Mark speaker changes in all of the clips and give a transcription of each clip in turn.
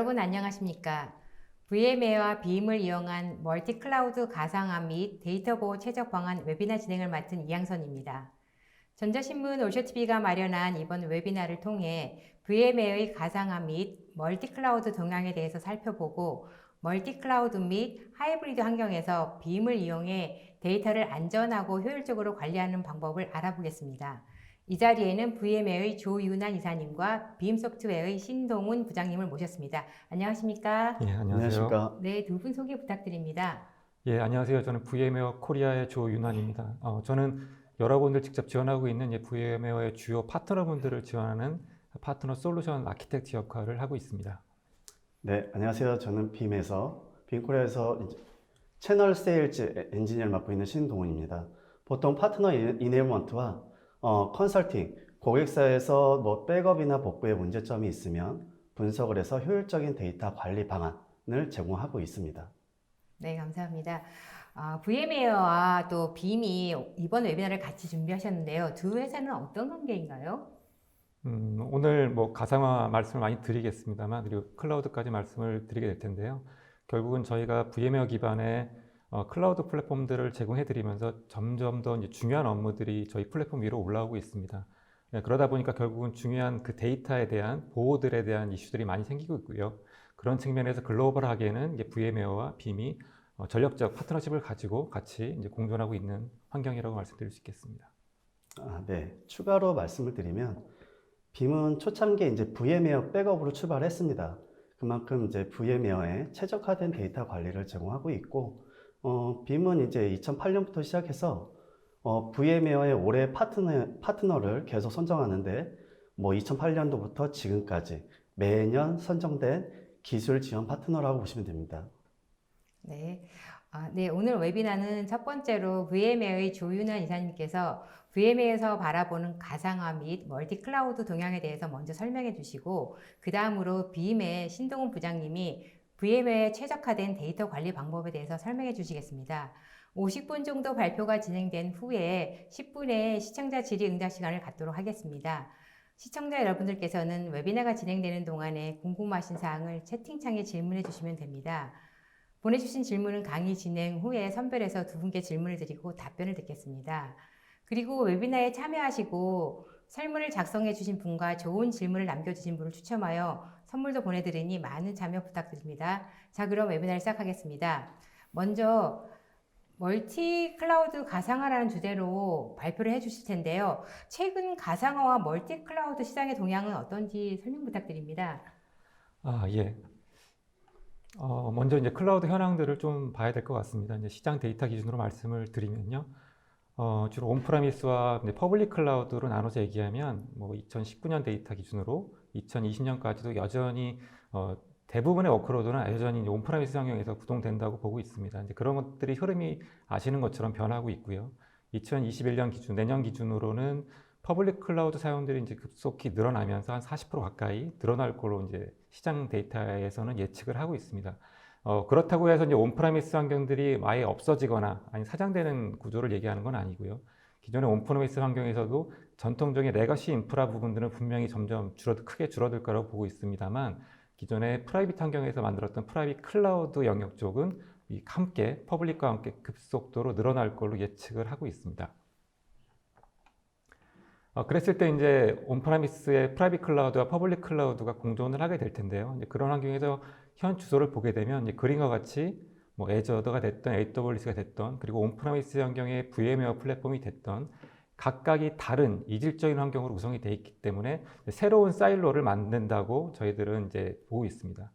Speaker 1: 여러분 안녕하십니까? VMware와 빔을 이용한 멀티클라우드 가상화 및 데이터 보호 최적 방안 웨비나 진행을 맡은 이양선입니다. 전자신문 올쇼TV가 마련한 이번 웨비나를 통해 VMware의 가상화 및 멀티클라우드 동향에 대해서 살펴보고 멀티클라우드 및 하이브리드 환경에서 빔을 이용해 데이터를 안전하고 효율적으로 관리하는 방법을 알아보겠습니다. 이 자리에는 VMware의 조윤환 이사님과 빔소프트웨어의 신동훈 부장님을 모셨습니다. 안녕하십니까?
Speaker 2: 예, 안녕하세요.
Speaker 3: 안녕하십니까.
Speaker 1: 네, 두 분 소개 부탁드립니다.
Speaker 2: 예, 안녕하세요. 저는 VM웨어 코리아의 조윤환입니다. 저는 여러분들 직접 지원하고 있는 VM웨어의 주요 파트너분들을 지원하는 파트너 솔루션 아키텍트 역할을 하고 있습니다.
Speaker 3: 네, 안녕하세요. 저는 빔코리아에서 채널 세일즈 엔지니어를 맡고 있는 신동훈입니다. 보통 파트너 이네이먼트와 컨설팅, 고객사에서 백업이나 복구에 문제점이 있으면 분석을 해서 효율적인 데이터 관리 방안을 제공하고 있습니다.
Speaker 1: 네, 감사합니다. VMware와 또 빔이 이번 웨비나를 같이 준비하셨는데요. 두 회사는 어떤 관계인가요?
Speaker 2: 오늘 가상화 말씀을 많이 드리겠습니다만, 그리고 클라우드까지 말씀을 드리게 될 텐데요. 결국은 저희가 VM웨어 기반의 클라우드 플랫폼들을 제공해 드리면서 점점 더 중요한 업무들이 저희 플랫폼 위로 올라오고 있습니다. 네, 그러다 보니까 결국은 중요한 그 데이터에 대한 보호들에 대한 이슈들이 많이 생기고 있고요. 그런 측면에서 글로벌하게는 VM웨어와 빔이 전력적 파트너십을 가지고 같이 공존하고 있는 환경이라고 말씀드릴 수 있겠습니다.
Speaker 3: 네, 추가로 말씀을 드리면 빔은 초창기에 VM웨어 백업으로 출발했습니다. 그만큼 VM웨어에 최적화된 데이터 관리를 제공하고 있고, 빔은 2008년부터 시작해서 VM웨어의 올해 파트너를 계속 선정하는데 2008년도부터 지금까지 매년 선정된 기술 지원 파트너라고 보시면 됩니다.
Speaker 1: 네. 네, 오늘 웨비나는 첫 번째로 VMware의 조윤환 이사님께서 VMware에서 바라보는 가상화 및 멀티클라우드 동향에 대해서 먼저 설명해 주시고, 그 다음으로 빔의 신동훈 부장님이 VMware에 최적화된 데이터 관리 방법에 대해서 설명해 주시겠습니다. 50분 정도 발표가 진행된 후에 10분의 시청자 질의응답 시간을 갖도록 하겠습니다. 시청자 여러분들께서는 웨비나가 진행되는 동안에 궁금하신 사항을 채팅창에 질문해 주시면 됩니다. 보내주신 질문은 강의 진행 후에 선별해서 두 분께 질문을 드리고 답변을 듣겠습니다. 그리고 웨비나에 참여하시고 설문을 작성해 주신 분과 좋은 질문을 남겨주신 분을 추첨하여 선물도 보내드리니 많은 참여 부탁드립니다. 자, 그럼 웨비나를 시작하겠습니다. 먼저 멀티 클라우드 가상화라는 주제로 발표를 해 주실 텐데요. 최근 가상화와 멀티 클라우드 시장의 동향은 어떤지 설명 부탁드립니다.
Speaker 2: 예. 먼저 클라우드 현황들을 좀 봐야 될 것 같습니다. 시장 데이터 기준으로 말씀을 드리면요. 주로 온프라미스와 퍼블릭 클라우드로 나눠서 얘기하면 2019년 데이터 기준으로 2020년까지도 여전히 대부분의 워크로드는 여전히 온프라미스 환경에서 구동된다고 보고 있습니다. 그런 것들이 흐름이 아시는 것처럼 변하고 있고요. 2021년 기준, 내년 기준으로는 퍼블릭 클라우드 사용들이 급속히 늘어나면서 한 40% 가까이 늘어날 걸로 시장 데이터에서는 예측을 하고 있습니다. 그렇다고 해서 온프라미스 환경들이 아예 없어지거나 아니 사장되는 구조를 얘기하는 건 아니고요. 기존의 온프라미스 환경에서도 전통적인 레거시 인프라 부분들은 분명히 점점 크게 줄어들 거라고 보고 있습니다만, 기존의 프라이빗 환경에서 만들었던 프라이빗 클라우드 영역 쪽은 함께 퍼블릭과 함께 급속도로 늘어날 걸로 예측을 하고 있습니다. 그랬을 때 온프라미스의 프라이빗 클라우드와 퍼블릭 클라우드가 공존을 하게 될 텐데요. 그런 환경에서 현 주소를 보게 되면 그림과 같이 애저어가 됐던 AWS가 됐던, 그리고 온프라미스 환경의 VM웨어 플랫폼이 됐던 각각이 다른 이질적인 환경으로 구성이 되어 있기 때문에 새로운 사일로를 만든다고 저희들은 보고 있습니다.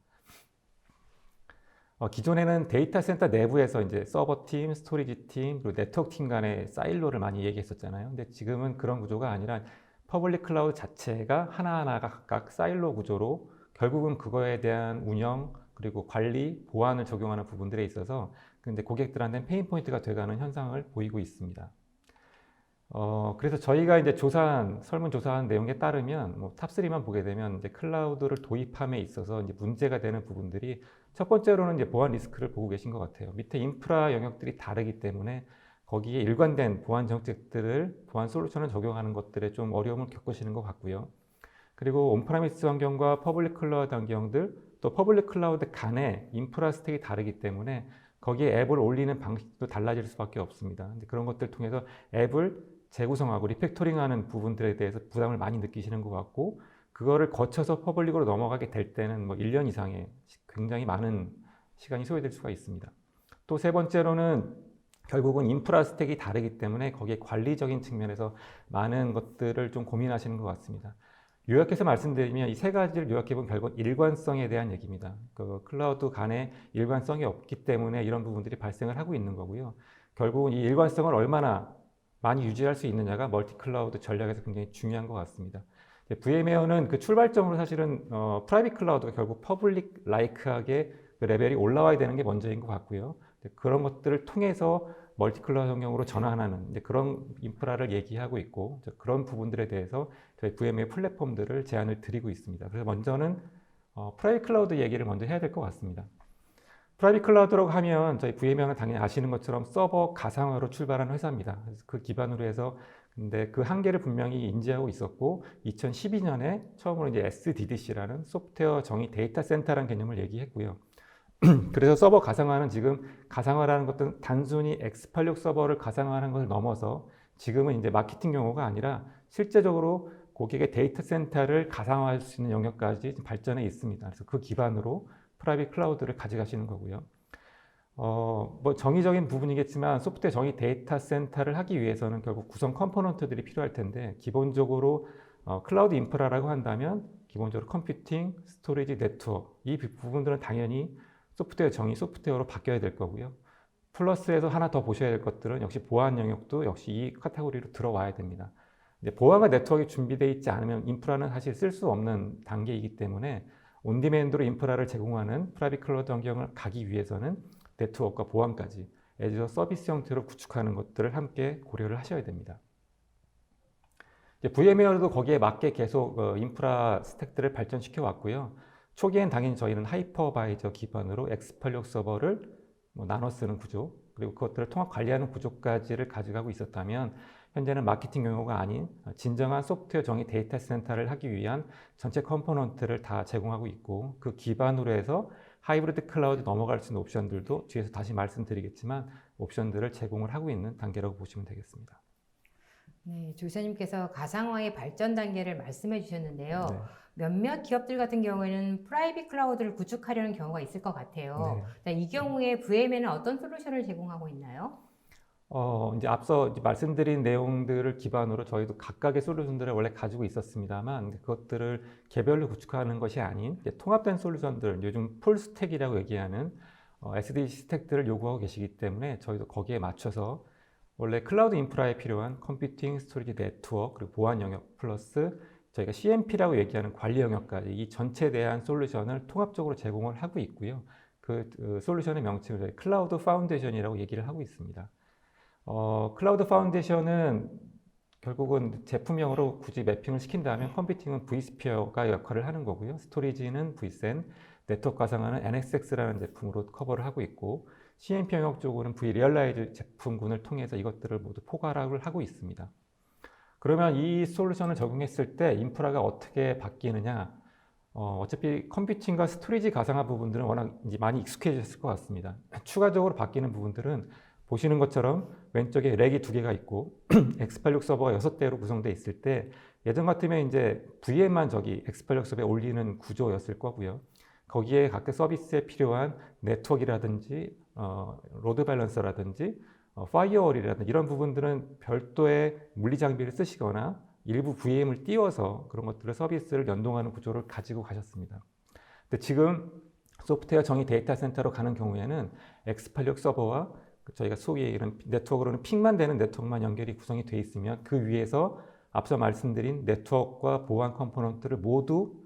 Speaker 2: 기존에는 데이터 센터 내부에서 서버 팀, 스토리지 팀, 그리고 네트워크 팀 간의 사일로를 많이 얘기했었잖아요. 근데 지금은 그런 구조가 아니라 퍼블릭 클라우드 자체가 하나하나가 각각 사일로 구조로 결국은 그거에 대한 운영, 그리고 관리, 보안을 적용하는 부분들에 있어서 근데 고객들한테는 페인 포인트가 돼가는 현상을 보이고 있습니다. 그래서 저희가 설문 조사한 내용에 따르면 탑3만 보게 되면 클라우드를 도입함에 있어서 문제가 되는 부분들이 첫 번째로는 보안 리스크를 보고 계신 것 같아요. 밑에 인프라 영역들이 다르기 때문에 거기에 일관된 보안 정책들을, 보안 솔루션을 적용하는 것들에 좀 어려움을 겪으시는 것 같고요. 그리고 온프라미스 환경과 퍼블릭 클라우드 환경들, 또 퍼블릭 클라우드 간의 인프라 스택이 다르기 때문에 거기에 앱을 올리는 방식도 달라질 수밖에 없습니다. 근데 그런 것들 통해서 앱을 재구성하고 리팩토링하는 부분들에 대해서 부담을 많이 느끼시는 것 같고, 그거를 거쳐서 퍼블릭으로 넘어가게 될 때는 뭐 1년 이상의 굉장히 많은 시간이 소요될 수가 있습니다. 또 세 번째로는 결국은 인프라 스택이 다르기 때문에 거기에 관리적인 측면에서 많은 것들을 좀 고민하시는 것 같습니다. 요약해서 말씀드리면 이 세 가지를 요약해보면 결국 일관성에 대한 얘기입니다. 그 클라우드 간에 일관성이 없기 때문에 이런 부분들이 발생을 하고 있는 거고요. 결국은 이 일관성을 얼마나 많이 유지할 수 있느냐가 멀티 클라우드 전략에서 굉장히 중요한 것 같습니다. VMware는 그 출발점으로 사실은 프라이빗 클라우드가 결국 퍼블릭 라이크하게 그 레벨이 올라와야 되는 게 먼저인 것 같고요. 그런 것들을 통해서 멀티 클라우드 환경으로 전환하는 그런 인프라를 얘기하고 있고, 그런 부분들에 대해서 저희 VMware 플랫폼들을 제안을 드리고 있습니다. 그래서 먼저는 프라이빗 클라우드 얘기를 먼저 해야 될 것 같습니다. 프라이빗 클라우드라고 하면 저희 VMware는 당연히 아시는 것처럼 서버 가상화로 출발한 회사입니다. 그래서 그 기반으로 해서 근데 그 한계를 분명히 인지하고 있었고 2012년에 처음으로 이제 SDDC라는 소프트웨어 정의 데이터 센터라는 개념을 얘기했고요. 그래서 서버 가상화는 지금 가상화라는 것은 단순히 X86 서버를 가상화하는 것을 넘어서 지금은 이제 마케팅 용어가 아니라 실제적으로 고객의 데이터 센터를 가상화할 수 있는 영역까지 발전해 있습니다. 그래서 그 기반으로 프라이빗 클라우드를 가져가시는 거고요. 뭐 정의적인 부분이겠지만 소프트웨어 정의 데이터 센터를 하기 위해서는 결국 구성 컴포넌트들이 필요할 텐데, 기본적으로 클라우드 인프라라고 한다면 기본적으로 컴퓨팅, 스토리지, 네트워크 이 부분들은 당연히 소프트웨어 정의 소프트웨어로 바뀌어야 될 거고요. 플러스해서 하나 더 보셔야 될 것들은 역시 보안 영역도 역시 이 카테고리로 들어와야 됩니다. 보안과 네트워크가 준비되어 있지 않으면 인프라는 사실 쓸 수 없는 단계이기 때문에 온디맨드로 인프라를 제공하는 프라이빗 클라우드 환경을 가기 위해서는 네트워크와 보안까지 애저 서비스 형태로 구축하는 것들을 함께 고려를 하셔야 됩니다. VMware도 거기에 맞게 계속 인프라 스택들을 발전시켜 왔고요. 초기엔 당연히 저희는 하이퍼바이저 기반으로 X86 서버를 나눠 쓰는 구조, 그리고 그것들을 통합 관리하는 구조까지를 가져가고 있었다면, 현재는 마케팅 용어가 아닌 진정한 소프트웨어 정의 데이터 센터를 하기 위한 전체 컴포넌트를 다 제공하고 있고, 그 기반으로 해서 하이브리드 클라우드 넘어갈 수 있는 옵션들도 뒤에서 다시 말씀드리겠지만 옵션들을 제공을 하고 있는 단계라고 보시면 되겠습니다.
Speaker 1: 네, 조사님께서 가상화의 발전 단계를 말씀해 주셨는데요.
Speaker 2: 네.
Speaker 1: 몇몇 기업들 같은 경우에는 프라이빗 클라우드를 구축하려는 경우가 있을 것 같아요. 이 경우에 VMware는 어떤 솔루션을 제공하고 있나요?
Speaker 2: 이제 앞서 말씀드린 내용들을 기반으로 저희도 각각의 솔루션들을 원래 가지고 있었습니다만, 그것들을 개별로 구축하는 것이 아닌 통합된 솔루션들, 요즘 풀스택이라고 얘기하는 SDDC 스택들을 요구하고 계시기 때문에 저희도 거기에 맞춰서 원래 클라우드 인프라에 필요한 컴퓨팅, 스토리지, 네트워크, 그리고 보안 영역 플러스 저희가 CMP라고 얘기하는 관리 영역까지 이 전체에 대한 솔루션을 통합적으로 제공을 하고 있고요. 그 솔루션의 명칭을 저희 클라우드 파운데이션이라고 얘기를 하고 있습니다. 클라우드 파운데이션은 결국은 제품명으로 굳이 매핑을 시킨다면 컴퓨팅은 vSphere가 역할을 하는 거고요. 스토리지는 vSAN, 네트워크 가상화는 NSX라는 제품으로 커버를 하고 있고, CMP 영역 쪽으로는 vRealize 제품군을 통해서 이것들을 모두 포괄을 하고 있습니다. 그러면 이 솔루션을 적용했을 때 인프라가 어떻게 바뀌느냐? 어차피 컴퓨팅과 스토리지 가상화 부분들은 워낙 이제 많이 익숙해졌을 것 같습니다. 추가적으로 바뀌는 부분들은 보시는 것처럼 왼쪽에 렉이 2개가 있고 X86 서버가 6대로 구성되어 있을 때, 예전 같으면 이제 VM만 저기 X86 서버에 올리는 구조였을 거고요. 거기에 각각 서비스에 필요한 네트워크라든지 로드 밸런서라든지 파이어월이라든지 이런 부분들은 별도의 물리 장비를 쓰시거나 일부 VM을 띄워서 그런 것들을 서비스를 연동하는 구조를 가지고 가셨습니다. 근데 지금 소프트웨어 정의 데이터 센터로 가는 경우에는 X86 서버와 저희가 소위 이런 네트워크로는 픽만 되는 네트워크만 연결이 구성이 되어 있으면 그 위에서 앞서 말씀드린 네트워크와 보안 컴포넌트를 모두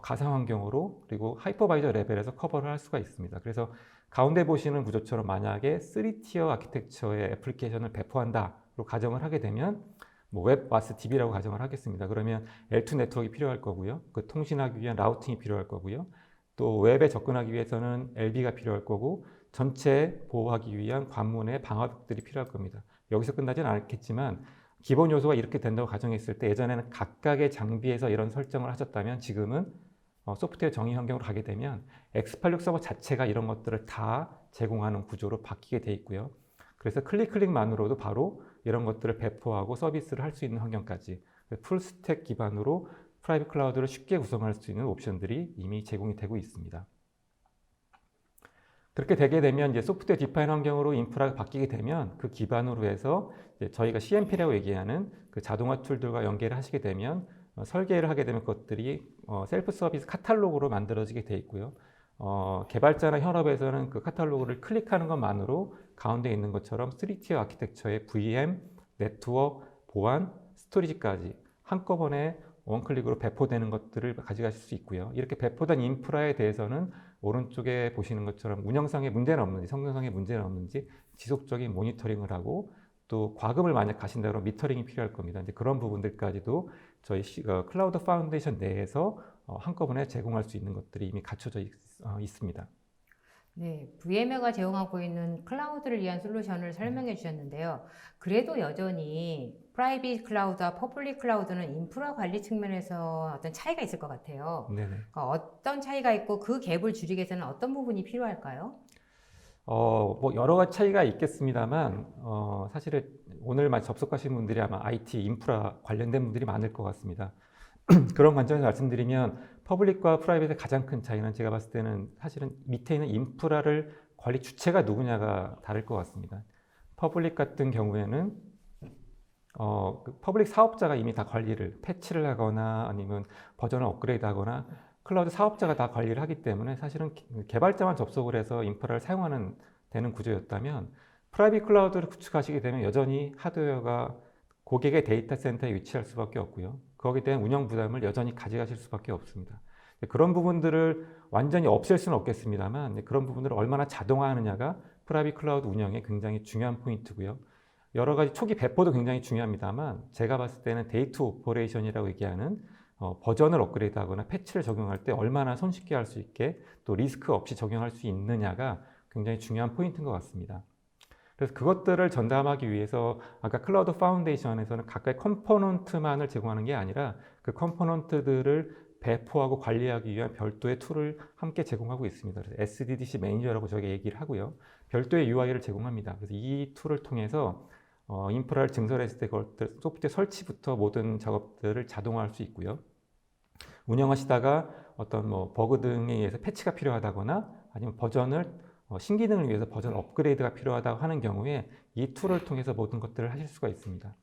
Speaker 2: 가상 환경으로 그리고 하이퍼바이저 레벨에서 커버를 할 수가 있습니다. 그래서 가운데 보시는 구조처럼 만약에 3티어 아키텍처의 애플리케이션을 배포한다로 가정을 하게 되면 웹 와스 DB라고 가정을 하겠습니다. 그러면 L2 네트워크가 필요할 거고요. 그 통신하기 위한 라우팅이 필요할 거고요. 또 웹에 접근하기 위해서는 LB가 필요할 거고, 전체 보호하기 위한 관문의 방화벽들이 필요할 겁니다. 여기서 끝나지는 않겠지만 기본 요소가 이렇게 된다고 가정했을 때, 예전에는 각각의 장비에서 이런 설정을 하셨다면 지금은 소프트웨어 정의 환경으로 가게 되면 x86 서버 자체가 이런 것들을 다 제공하는 구조로 바뀌게 돼 있고요. 그래서 클릭만으로도 바로 이런 것들을 배포하고 서비스를 할 수 있는 환경까지 풀스택 기반으로 프라이빗 클라우드를 쉽게 구성할 수 있는 옵션들이 이미 제공이 되고 있습니다. 그렇게 되게 되면 이제 소프트웨어 디파인 환경으로 인프라가 바뀌게 되면 그 기반으로 해서 이제 저희가 CMP라고 얘기하는 그 자동화 툴들과 연계를 하시게 되면 설계를 하게 되면 그것들이 셀프 서비스 카탈로그로 만들어지게 돼 있고요. 개발자나 현업에서는 그 카탈로그를 클릭하는 것만으로 가운데 있는 것처럼 3티어 아키텍처의 VM, 네트워크, 보안, 스토리지까지 한꺼번에 원클릭으로 배포되는 것들을 가져가실 수 있고요. 이렇게 배포된 인프라에 대해서는 오른쪽에 보시는 것처럼 운영상의 문제는 없는지, 성능상의 문제는 없는지 지속적인 모니터링을 하고 또 과금을 만약 가신다면 미터링이 필요할 겁니다. 이제 그런 부분들까지도 저희 클라우드 파운데이션 내에서 한꺼번에 제공할 수 있는 것들이 이미 갖춰져 있습니다.
Speaker 1: 네, VM웨어가 제공하고 있는 클라우드를 위한 솔루션을 설명해 주셨는데요. 그래도 여전히 프라이빗 클라우드와 퍼블릭 클라우드는 인프라 관리 측면에서 어떤 차이가 있을 것 같아요.
Speaker 2: 네네.
Speaker 1: 그러니까 어떤 차이가 있고 그 갭을 줄이기 위해서는 어떤 부분이 필요할까요?
Speaker 2: 뭐 여러 가지 차이가 있겠습니다만 사실은 오늘만 접속하신 분들이 아마 IT 인프라 관련된 분들이 많을 것 같습니다. 그런 관점에서 말씀드리면 퍼블릭과 프라이빗의 가장 큰 차이는 제가 봤을 때는 사실은 밑에 있는 인프라를 관리 주체가 누구냐가 다를 것 같습니다. 퍼블릭 같은 경우에는 그 퍼블릭 사업자가 이미 다 관리를 패치를 하거나 아니면 버전을 업그레이드하거나 클라우드 사업자가 다 관리를 하기 때문에 사실은 개발자만 접속을 해서 인프라를 사용하는 되는 구조였다면 프라이빗 클라우드를 구축하시게 되면 여전히 하드웨어가 고객의 데이터 센터에 위치할 수밖에 없고요. 거기에 대한 운영 부담을 여전히 가져가실 수밖에 없습니다. 그런 부분들을 완전히 없앨 수는 없겠습니다만 그런 부분들을 얼마나 자동화하느냐가 프라이빗 클라우드 운영의 굉장히 중요한 포인트고요. 여러 가지 초기 배포도 굉장히 중요합니다만 제가 봤을 때는 데이터 오퍼레이션이라고 얘기하는 버전을 업그레이드하거나 패치를 적용할 때 얼마나 손쉽게 할 수 있게 또 리스크 없이 적용할 수 있느냐가 굉장히 중요한 포인트인 것 같습니다. 그래서 그것들을 전담하기 위해서 아까 클라우드 파운데이션에서는 각각의 컴포넌트만을 제공하는 게 아니라 그 컴포넌트들을 배포하고 관리하기 위한 별도의 툴을 함께 제공하고 있습니다. 그래서 SDDC 매니저라고 저희가 얘기를 하고요. 별도의 UI를 제공합니다. 그래서 이 툴을 통해서 인프라를 증설했을 때 그것들 소프트웨어 설치부터 모든 작업들을 자동화할 수 있고요. 운영하시다가 어떤 뭐 버그 등에 의해서 패치가 필요하다거나 아니면 버전을 신기능을 위해서 버전 업그레이드가 필요하다고 하는 경우에 이 툴을 통해서 모든 것들을 하실 수가 있습니다.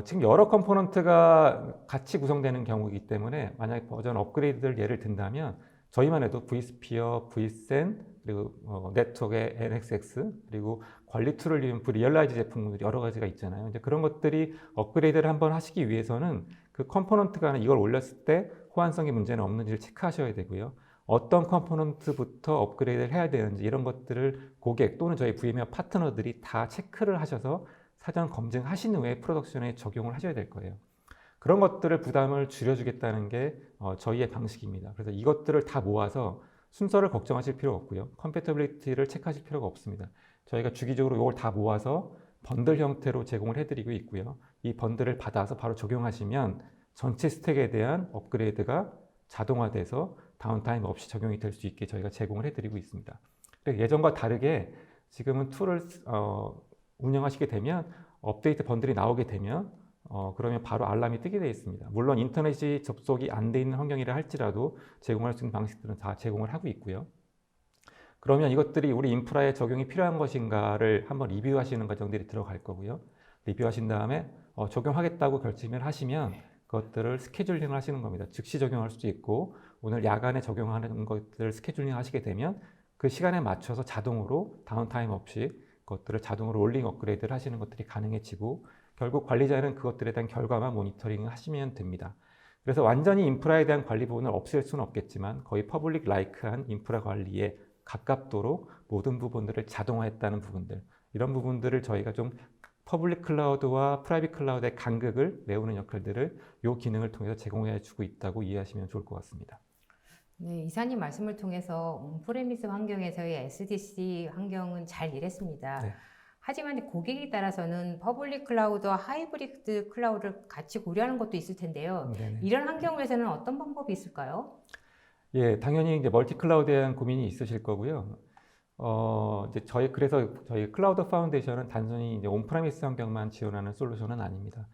Speaker 2: 지금 여러 컴포넌트가 같이 구성되는 경우이기 때문에 만약에 버전 업그레이드를 예를 든다면 저희만 해도 vSphere, vSAN, 그리고 네트워크의 NSX, 그리고 관리 툴을 이용 리얼라이즈 제품들이 여러 가지가 있잖아요. 이제 그런 것들이 업그레이드를 한번 하시기 위해서는 그 컴포넌트가 이걸 올렸을 때 호환성의 문제는 없는지를 체크하셔야 되고요. 어떤 컴포넌트부터 업그레이드를 해야 되는지 이런 것들을 고객 또는 저희 VM웨어 파트너들이 다 체크를 하셔서 사전 검증하신 후에 프로덕션에 적용을 하셔야 될 거예요. 그런 것들을 부담을 줄여주겠다는 게 저희의 방식입니다. 그래서 이것들을 다 모아서 순서를 걱정하실 필요 없고요. 컴패티빌리티를 체크하실 필요가 없습니다. 저희가 주기적으로 이걸 다 모아서 번들 형태로 제공을 해드리고 있고요. 이 번들을 받아서 바로 적용하시면 전체 스택에 대한 업그레이드가 자동화돼서 다운타임 없이 적용이 될 수 있게 저희가 제공을 해드리고 있습니다. 예전과 다르게 지금은 툴을 운영하시게 되면 업데이트 번들이 나오게 되면 그러면 바로 알람이 뜨게 되어 있습니다. 물론 인터넷이 접속이 안 돼 있는 환경이라 할지라도 제공할 수 있는 방식들은 다 제공을 하고 있고요. 그러면 이것들이 우리 인프라에 적용이 필요한 것인가를 한번 리뷰하시는 과정들이 들어갈 거고요. 리뷰하신 다음에 적용하겠다고 결심을 하시면 그것들을 스케줄링을 하시는 겁니다. 즉시 적용할 수도 있고 오늘 야간에 적용하는 것들을 스케줄링 하시게 되면 그 시간에 맞춰서 자동으로 다운타임 없이 그것들을 자동으로 롤링 업그레이드를 하시는 것들이 가능해지고 결국 관리자는 그것들에 대한 결과만 모니터링을 하시면 됩니다. 그래서 완전히 인프라에 대한 관리 부분을 없앨 수는 없겠지만 거의 퍼블릭 라이크한 인프라 관리에 가깝도록 모든 부분들을 자동화했다는 부분들 이런 부분들을 저희가 좀 퍼블릭 클라우드와 프라이빗 클라우드의 간극을 메우는 역할들을 이 기능을 통해서 제공해 주고 있다고 이해하시면 좋을 것 같습니다.
Speaker 1: 네, 이사님 말씀을 통해서 온프레미스 환경에서의 SDC 환경은 잘 일했습니다.
Speaker 2: 네.
Speaker 1: 하지만 고객에 따라서는 퍼블릭 클라우드와 하이브리드 클라우드를 같이 고려하는 것도 있을 텐데요.
Speaker 2: 네네.
Speaker 1: 이런 환경에서는 어떤 방법이 있을까요?
Speaker 2: 예, 당연히 이제 멀티 클라우드에 대한 고민이 있으실 거고요. 그래서 저희 클라우드 파운데이션은 단순히 이제 온프라미스 환경만 지원하는 솔루션은 아닙니다.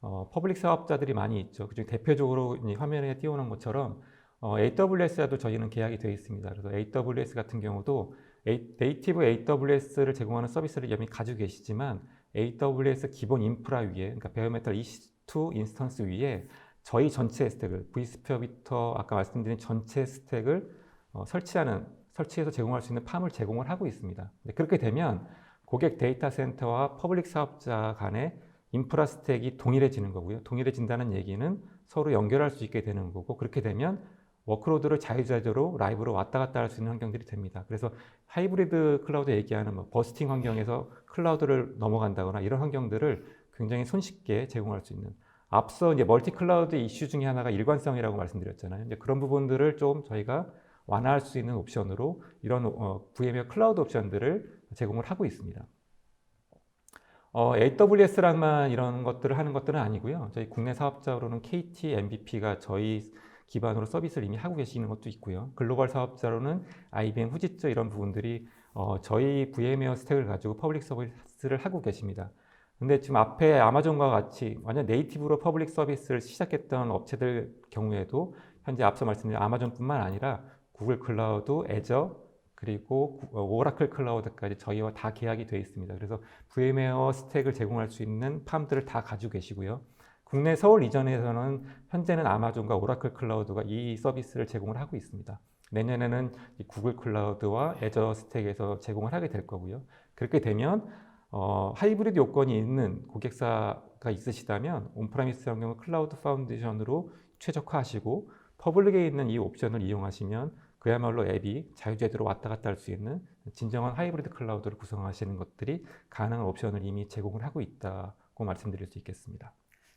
Speaker 2: 퍼블릭 사업자들이 많이 있죠. 그중 대표적으로 이 화면에 띄워놓은 것처럼 AWS와도 저희는 계약이 되어 있습니다. 그래서 AWS 같은 경우도 네이티브 AWS를 제공하는 서비스를 이미 가지고 계시지만 AWS 기본 인프라 위에, 그러니까 베어메탈 EC2 인스턴스 위에 저희 전체 스택을 vSphere부터 아까 말씀드린 전체 스택을 설치해서 제공할 수 있는 팜을 제공을 하고 있습니다. 그렇게 되면 고객 데이터 센터와 퍼블릭 사업자 간의 인프라 스택이 동일해지는 거고요. 동일해진다는 얘기는 서로 연결할 수 있게 되는 거고, 그렇게 되면 워크로드를 자유자재로 라이브로 왔다 갔다 할 수 있는 환경들이 됩니다. 그래서 하이브리드 클라우드 얘기하는 버스팅 환경에서 클라우드를 넘어간다거나 이런 환경들을 굉장히 손쉽게 제공할 수 있는, 앞서 이제 멀티 클라우드 이슈 중에 하나가 일관성이라고 말씀드렸잖아요. 이제 그런 부분들을 좀 저희가 완화할 수 있는 옵션으로 이런 VMware 클라우드 옵션들을 제공을 하고 있습니다. AWS랑만 이런 것들을 하는 것들은 아니고요. 저희 국내 사업자로는 KT, MBP가 저희 기반으로 서비스를 이미 하고 계시는 것도 있고요. 글로벌 사업자로는 IBM, 후지츠 이런 부분들이 저희 VMware 스택을 가지고 퍼블릭 서비스를 하고 계십니다. 근데 지금 앞에 아마존과 같이 완전 네이티브로 퍼블릭 서비스를 시작했던 업체들 경우에도 현재 앞서 말씀드린 아마존뿐만 아니라 구글 클라우드, 애저, 그리고 오라클 클라우드까지 저희와 다 계약이 되어 있습니다. 그래서 VMware 스택을 제공할 수 있는 팜들을 다 가지고 계시고요. 국내 서울 이전에서는 현재는 아마존과 오라클 클라우드가 이 서비스를 제공을 하고 있습니다. 내년에는 구글 클라우드와 애저 스택에서 제공을 하게 될 거고요. 그렇게 되면 하이브리드 요건이 있는 고객사가 있으시다면 온프라미스 환경을 클라우드 파운데이션으로 최적화하시고 퍼블릭에 있는 이 옵션을 이용하시면 그야말로 앱이 자유제대로 왔다 갔다 할 수 있는 진정한 하이브리드 클라우드를 구성하시는 것들이 가능한 옵션을 이미 제공을 하고 있다고 말씀드릴 수 있겠습니다.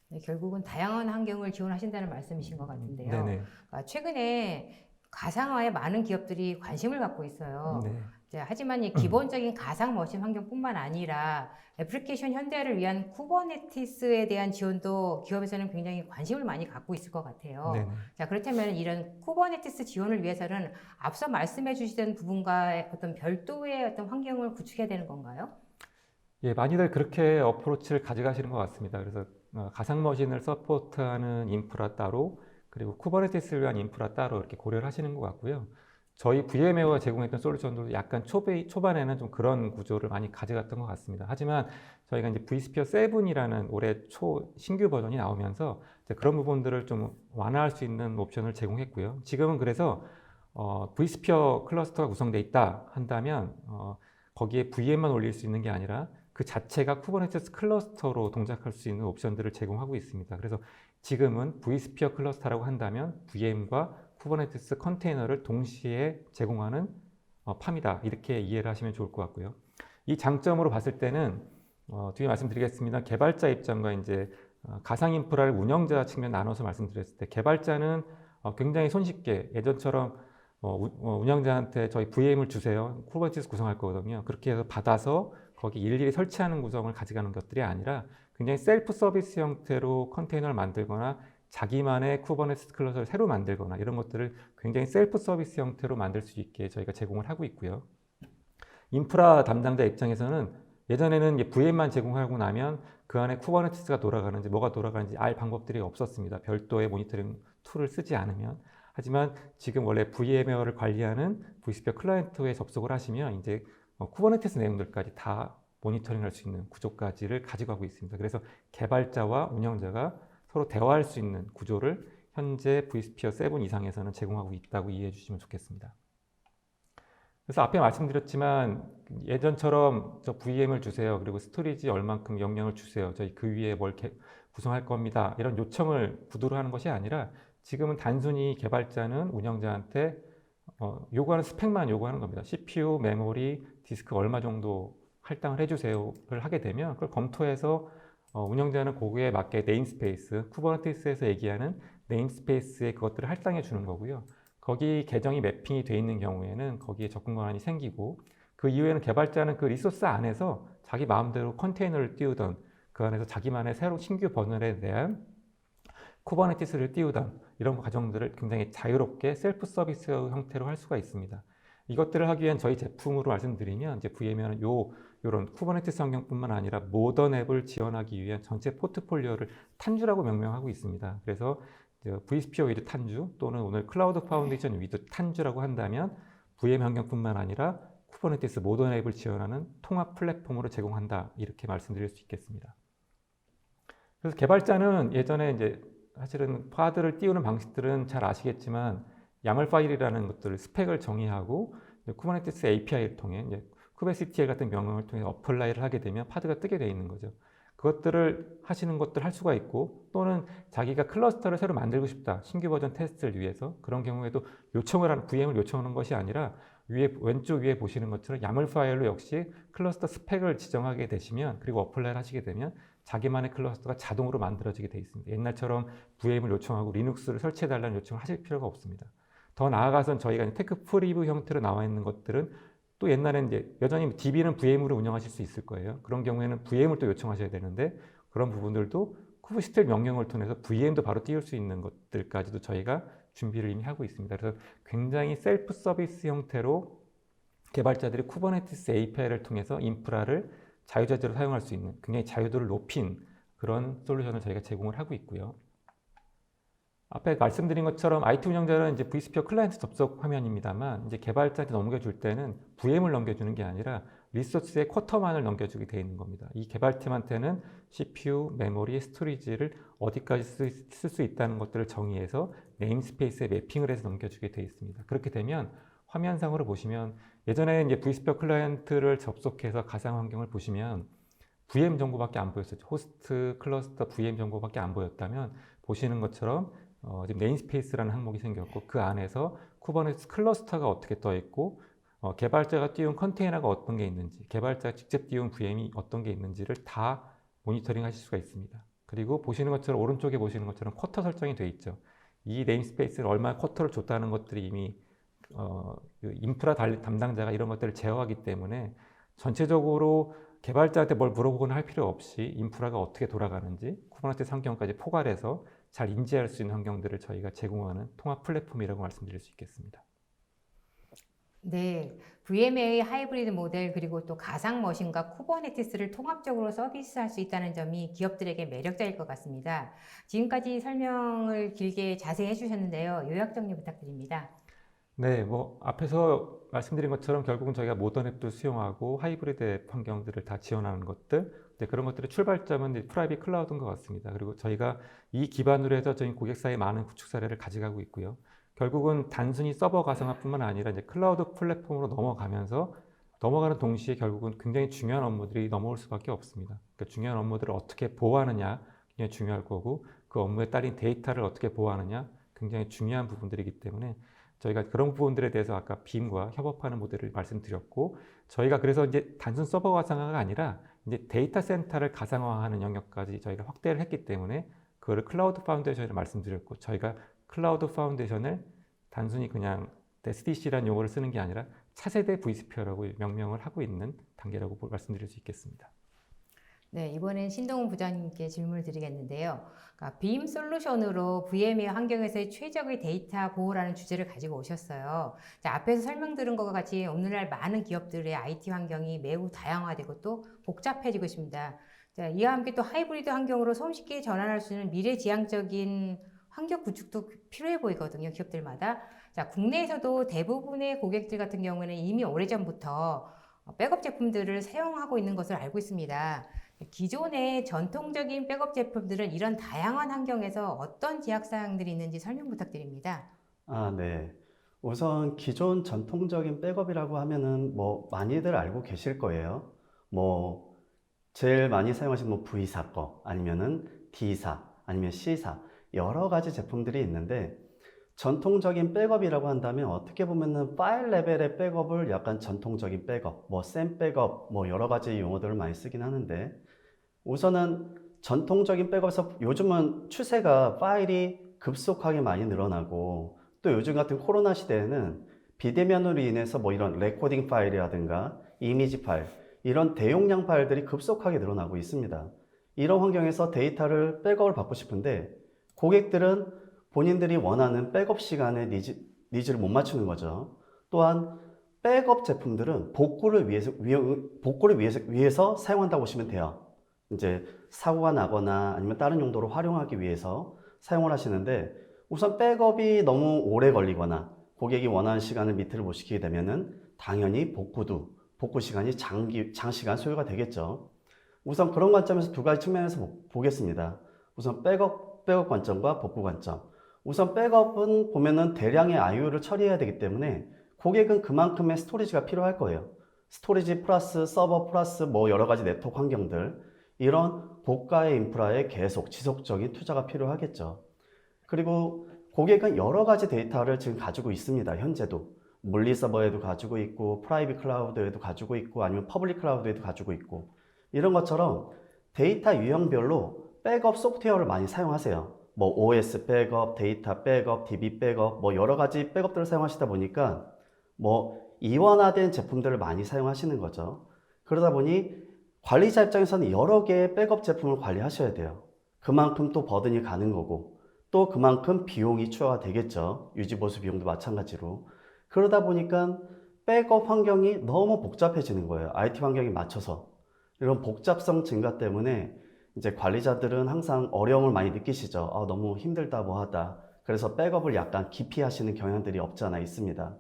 Speaker 1: 네, 결국은 다양한 환경을 지원하신다는 말씀이신 것 같은데요.
Speaker 2: 네네.
Speaker 1: 최근에 가상화에 많은 기업들이 관심을 갖고 있어요.
Speaker 2: 네.
Speaker 1: 하지만 이 기본적인 가상 머신 환경뿐만 아니라 애플리케이션 현대화를 위한 쿠버네티스에 대한 지원도 기업에서는 굉장히 관심을 많이 갖고 있을 것 같아요.
Speaker 2: 네네.
Speaker 1: 자, 그렇다면 이런 쿠버네티스 지원을 위해서는 앞서 말씀해 주시던 부분과 어떤 별도의 어떤 환경을 구축해야 되는 건가요?
Speaker 2: 예, 많이들 그렇게 어프로치를 가져가시는 것 같습니다. 그래서 가상 머신을 서포트하는 인프라 따로, 그리고 쿠버네티스를 위한 인프라 따로 이렇게 고려를 하시는 것 같고요. 저희 VMware가 제공했던 솔루션도 약간 초반에는 좀 그런 구조를 많이 가져갔던 것 같습니다. 하지만 저희가 이제 vSphere 7이라는 올해 초 신규 버전이 나오면서 이제 그런 부분들을 좀 완화할 수 있는 옵션을 제공했고요. 지금은 그래서 vSphere 클러스터가 구성되어 있다 한다면 거기에 VM만 올릴 수 있는 게 아니라 그 자체가 쿠버네티스 클러스터로 동작할 수 있는 옵션들을 제공하고 있습니다. 그래서 지금은 vSphere 클러스터라고 한다면 VM과 쿠버네티스 컨테이너를 동시에 제공하는 팜이다. 이렇게 이해를 하시면 좋을 것 같고요. 이 장점으로 봤을 때는 뒤에 말씀드리겠습니다. 개발자 입장과 이제 가상 인프라를 운영자 측면 나눠서 말씀드렸을 때 개발자는 굉장히 손쉽게 예전처럼 운영자한테 저희 VM을 주세요. 쿠버네티스 구성할 거거든요. 그렇게 해서 받아서 거기 일일이 설치하는 구성을 가져가는 것들이 아니라 굉장히 셀프 서비스 형태로 컨테이너를 만들거나 자기만의 쿠버네티스 클러스터를 새로 만들거나 이런 것들을 굉장히 셀프 서비스 형태로 만들 수 있게 저희가 제공을 하고 있고요. 인프라 담당자 입장에서는 예전에는 VM만 제공하고 나면 그 안에 쿠버네티스가 돌아가는지 뭐가 돌아가는지 알 방법들이 없었습니다. 별도의 모니터링 툴을 쓰지 않으면. 하지만 지금 원래 VMware를 관리하는 vSphere 클라이언트에 접속을 하시면 이제 쿠버네티스 내용들까지 다 모니터링할 수 있는 구조까지를 가져가고 있습니다. 그래서 개발자와 운영자가 서로 대화할 수 있는 구조를 현재 vSphere 7 이상에서는 제공하고 있다고 이해해 주시면 좋겠습니다. 그래서 앞에 말씀드렸지만 예전처럼 저 VM을 주세요. 그리고 스토리지 얼만큼 영향을 주세요. 저희 그 위에 뭘 구성할 겁니다. 이런 요청을 구두로 하는 것이 아니라 지금은 단순히 개발자는 운영자한테 요구하는 스펙만 요구하는 겁니다. CPU, 메모리, 디스크 얼마 정도 할당을 해주세요를 하게 되면 그걸 검토해서 운영자는 거기에 맞게 네임스페이스, 쿠버네티스에서 얘기하는 네임스페이스에 그것들을 할당해 주는 거고요. 거기 계정이 매핑이 돼 있는 경우에는 거기에 접근 권한이 생기고 그 이후에는 개발자는 그 리소스 안에서 자기 마음대로 컨테이너를 띄우던 그 안에서 자기만의 새로 신규 버전에 대한 쿠버네티스를 띄우던 이런 과정들을 굉장히 자유롭게 셀프 서비스 형태로 할 수가 있습니다. 이것들을 하기 위한 저희 제품으로 말씀드리면 이제 VMware는 요런 쿠버네티스 환경뿐만 아니라 모던 앱을 지원하기 위한 전체 포트폴리오를 탄주라고 명명하고 있습니다. 그래서 vSphere with 탄주 또는 오늘 클라우드 파운데이션 with 탄주라고 한다면 VM 환경뿐만 아니라 쿠버네티스 모던 앱을 지원하는 통합 플랫폼으로 제공한다 이렇게 말씀드릴 수 있겠습니다. 그래서 개발자는 예전에 이제 사실은 파드를 띄우는 방식들은 잘 아시겠지만 YAML 파일이라는 것들을 스펙을 정의하고 쿠버네티스 API를 통해 이제 kubectl 같은 명령을 통해 어플라이를 하게 되면 파드가 뜨게 되어 있는 거죠. 그것들을 하시는 것들 할 수가 있고 또는 자기가 클러스터를 새로 만들고 싶다. 신규 버전 테스트를 위해서 그런 경우에도 요청을 하는 VM을 요청하는 것이 아니라 왼쪽 위에 보시는 것처럼 YAML 파일로 역시 클러스터 스펙을 지정하게 되시면 그리고 어플라이를 하시게 되면 자기만의 클러스터가 자동으로 만들어지게 되어 있습니다. 옛날처럼 VM을 요청하고 리눅스를 설치해달라는 요청을 하실 필요가 없습니다. 더 나아가선 저희가 테크 프리뷰 형태로 나와 있는 것들은 또 옛날에는 이제 여전히 DB는 VM으로 운영하실 수 있을 거예요. 그런 경우에는 VM을 또 요청하셔야 되는데 그런 부분들도 kubectl 명령을 통해서 VM도 바로 띄울 수 있는 것들까지도 저희가 준비를 이미 하고 있습니다. 그래서 굉장히 셀프 서비스 형태로 개발자들이 쿠버네티스 API를 통해서 인프라를 자유자재로 사용할 수 있는 굉장히 자유도를 높인 그런 솔루션을 저희가 제공을 하고 있고요. 앞에 말씀드린 것처럼 IT 운영자는 이제 vSphere 클라이언트 접속 화면입니다만 이제 개발자한테 넘겨줄 때는 VM을 넘겨주는 게 아니라 리소스의 쿼터만을 넘겨주게 되어 있는 겁니다. 이 개발팀한테는 CPU, 메모리, 스토리지를 어디까지 쓸 수 있다는 것들을 정의해서 네임스페이스에 매핑을 해서 넘겨주게 되어 있습니다. 그렇게 되면 화면상으로 보시면 예전에 이제 vSphere 클라이언트를 접속해서 가상 환경을 보시면 VM 정보밖에 안 보였었죠. 호스트, 클러스터, VM 정보밖에 안 보였다면 보시는 것처럼 지금 네임스페이스라는 항목이 생겼고 그 안에서 쿠버네티스 클러스터가 어떻게 떠 있고 개발자가 띄운 컨테이너가 어떤 게 있는지 개발자가 직접 띄운 VM이 어떤 게 있는지를 다 모니터링 하실 수가 있습니다. 그리고 보시는 것처럼 오른쪽에 보시는 것처럼 쿼터 설정이 되어 있죠. 이 네임스페이스를 얼마나 쿼터를 줬다는 것들이 이미 인프라 담당자가 이런 것들을 제어하기 때문에 전체적으로 개발자한테 뭘 물어보거나 할 필요 없이 인프라가 어떻게 돌아가는지 쿠버네티스 환경까지 포괄해서 잘 인지할 수 있는 환경들을 저희가 제공하는 통합 플랫폼이라고 말씀드릴 수 있겠습니다.
Speaker 1: 네, VM의 하이브리드 모델 그리고 또 가상 머신과 쿠버네티스를 통합적으로 서비스할 수 있다는 점이 기업들에게 매력적일 것 같습니다. 지금까지 설명을 길게 자세히 해주셨는데요. 요약 정리 부탁드립니다.
Speaker 2: 네, 뭐 앞에서 말씀드린 것처럼 결국은 저희가 모던 앱도 수용하고 하이브리드 앱 환경들을 다 지원하는 것들, 그런 것들의 출발점은 프라이빗 클라우드인 것 같습니다. 그리고 저희가 이 기반으로 해서 저희 고객사의 많은 구축 사례를 가져가고 있고요. 결국은 단순히 서버 가상화뿐만 아니라 이제 클라우드 플랫폼으로 넘어가는 동시에 결국은 굉장히 중요한 업무들이 넘어올 수밖에 없습니다. 그러니까 중요한 업무들을 어떻게 보호하느냐 굉장히 중요할 거고 그 업무에 따른 데이터를 어떻게 보호하느냐 굉장히 중요한 부분들이기 때문에 저희가 그런 부분들에 대해서 아까 빔과 협업하는 모델을 말씀드렸고 저희가 그래서 이제 단순 서버 가상화가 아니라 이제 데이터 센터를 가상화하는 영역까지 저희가 확대를 했기 때문에 그거를 클라우드 파운데이션을 말씀드렸고 저희가 클라우드 파운데이션을 단순히 그냥 SDC라는 용어를 쓰는 게 아니라 차세대 vSphere라고 명명을 하고 있는 단계라고 말씀드릴 수 있겠습니다.
Speaker 1: 네, 이번엔 신동훈 부장님께 질문을 드리겠는데요. 그러니까 빔 솔루션으로 VMware 환경에서의 최적의 데이터 보호라는 주제를 가지고 오셨어요. 자, 앞에서 설명 들은 것과 같이 오늘날 많은 기업들의 IT 환경이 매우 다양화되고 또 복잡해지고 있습니다. 자, 이와 함께 또 하이브리드 환경으로 손쉽게 전환할 수 있는 미래지향적인 환경 구축도 필요해 보이거든요, 기업들마다. 자, 국내에서도 대부분의 고객들 같은 경우는 이미 오래전부터 백업 제품들을 사용하고 있는 것을 알고 있습니다. 기존의 전통적인 백업 제품들은 이런 다양한 환경에서 어떤 제약사항들이 있는지 설명 부탁드립니다.
Speaker 3: 네. 우선 기존 전통적인 백업이라고 하면은 뭐 많이들 알고 계실 거예요. 뭐 제일 많이 사용하시는 뭐 V사 거 아니면은 D사 아니면 C사 여러 가지 제품들이 있는데 전통적인 백업이라고 한다면 어떻게 보면은 파일 레벨의 백업을 약간 전통적인 백업, 뭐 샘 백업, 뭐 여러 가지 용어들을 많이 쓰긴 하는데 우선은 전통적인 백업에서 요즘은 추세가 파일이 급속하게 많이 늘어나고 또 요즘 같은 코로나 시대에는 비대면으로 인해서 뭐 이런 레코딩 파일이라든가 이미지 파일 이런 대용량 파일들이 급속하게 늘어나고 있습니다. 이런 환경에서 데이터를 백업을 받고 싶은데 고객들은 본인들이 원하는 백업 시간의 니즈를 못 맞추는 거죠. 또한 백업 제품들은 복구를 위해서 사용한다고 보시면 돼요. 이제 사고가 나거나 아니면 다른 용도로 활용하기 위해서 사용을 하시는데, 우선 백업이 너무 오래 걸리거나 고객이 원하는 시간을 미트를 못 시키게 되면은 당연히 복구 시간이 장시간 소요가 되겠죠. 우선 그런 관점에서 두 가지 측면에서 보겠습니다. 우선 백업 관점과 복구 관점. 우선 백업은 보면은 대량의 IO를 처리해야 되기 때문에 고객은 그만큼의 스토리지가 필요할 거예요. 스토리지 플러스 서버 플러스 뭐 여러 가지 네트워크 환경들, 이런 고가의 인프라에 계속 지속적인 투자가 필요하겠죠. 그리고 고객은 여러 가지 데이터를 지금 가지고 있습니다. 현재도 물리 서버에도 가지고 있고, 프라이빗 클라우드에도 가지고 있고, 아니면 퍼블릭 클라우드에도 가지고 있고, 이런 것처럼 데이터 유형별로 백업 소프트웨어를 많이 사용하세요. 뭐 OS 백업, 데이터 백업, DB 백업, 뭐 여러 가지 백업들을 사용하시다 보니까 뭐 이원화된 제품들을 많이 사용하시는 거죠. 그러다 보니 관리자 입장에서는 여러 개의 백업 제품을 관리하셔야 돼요. 그만큼 또 버든이 가는 거고, 또 그만큼 비용이 추가가 되겠죠. 유지보수 비용도 마찬가지로. 그러다 보니까 백업 환경이 너무 복잡해지는 거예요. IT 환경에 맞춰서. 이런 복잡성 증가 때문에 이제 관리자들은 항상 어려움을 많이 느끼시죠. 너무 힘들다 뭐하다. 그래서 백업을 약간 기피하시는 경향들이 없지 않아 있습니다.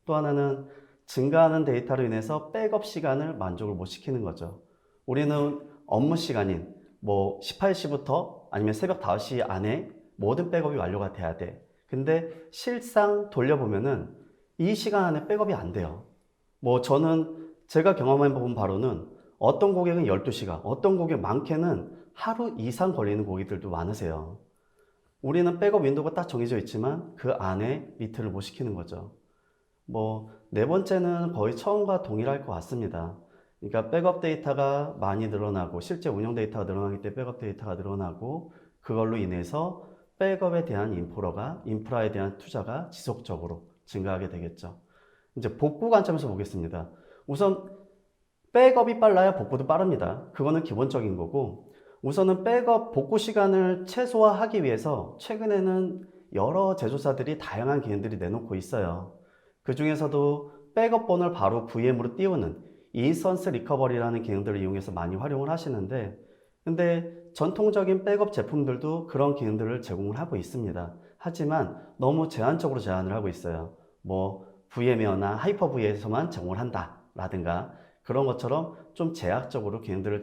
Speaker 3: 또 하나는 증가하는 데이터로 인해서 백업 시간을 만족을 못 시키는 거죠. 우리는 업무 시간인 뭐 18시부터 아니면 새벽 5시 안에 모든 백업이 완료가 돼야 돼. 근데 실상 돌려보면은 이 시간 안에 백업이 안 돼요. 뭐 저는 제가 경험해 본 바로는 어떤 고객은 12시간, 어떤 고객 많게는 하루 이상 걸리는 고객들도 많으세요. 우리는 백업 윈도우가 딱 정해져 있지만 그 안에 미트를 못 시키는 거죠. 뭐 네 번째는 거의 처음과 동일할 것 같습니다. 그러니까 백업 데이터가 많이 늘어나고, 실제 운영 데이터가 늘어나기 때문에 백업 데이터가 늘어나고, 그걸로 인해서 백업에 대한 인프라에 대한 투자가 지속적으로 증가하게 되겠죠. 이제 복구 관점에서 보겠습니다. 우선 백업이 빨라야 복구도 빠릅니다. 그거는 기본적인 거고, 우선은 백업 복구 시간을 최소화하기 위해서 최근에는 여러 제조사들이 다양한 기능들이 내놓고 있어요. 그 중에서도 백업본을 바로 VM으로 띄우는 인스턴스 리커버리라는 기능들을 이용해서 많이 활용을 하시는데, 근데 전통적인 백업 제품들도 그런 기능들을 제공을 하고 있습니다. 하지만 너무 제한적으로 제한을 하고 있어요. 뭐 VM웨어나 하이퍼V에서만 제공을 한다 라든가, 그런 것처럼 좀 제약적으로 기능들을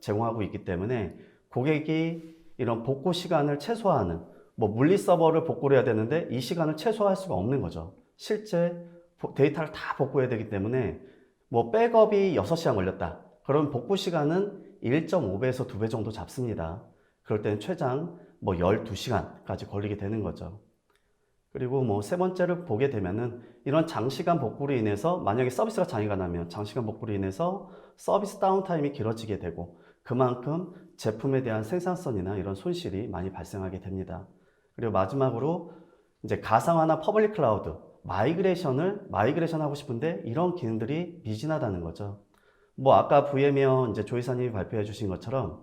Speaker 3: 제공하고 있기 때문에 고객이 이런 복구 시간을 최소화하는, 뭐 물리 서버를 복구를 해야 되는데 이 시간을 최소화할 수가 없는 거죠. 실제 데이터를 다 복구해야 되기 때문에 뭐 백업이 6시간 걸렸다. 그럼 복구 시간은 1.5배에서 2배 정도 잡습니다. 그럴 때는 최장 뭐 12시간까지 걸리게 되는 거죠. 그리고 뭐 세 번째를 보게 되면은 이런 장시간 복구로 인해서 만약에 서비스가 장애가 나면 장시간 복구로 인해서 서비스 다운타임이 길어지게 되고, 그만큼 제품에 대한 생산성이나 이런 손실이 많이 발생하게 됩니다. 그리고 마지막으로 이제 가상화나 퍼블릭 클라우드, 마이그레이션 하고 싶은데 이런 기능들이 미진하다는 거죠. 뭐 아까 VM웨어 이제 조이사님이 발표해 주신 것처럼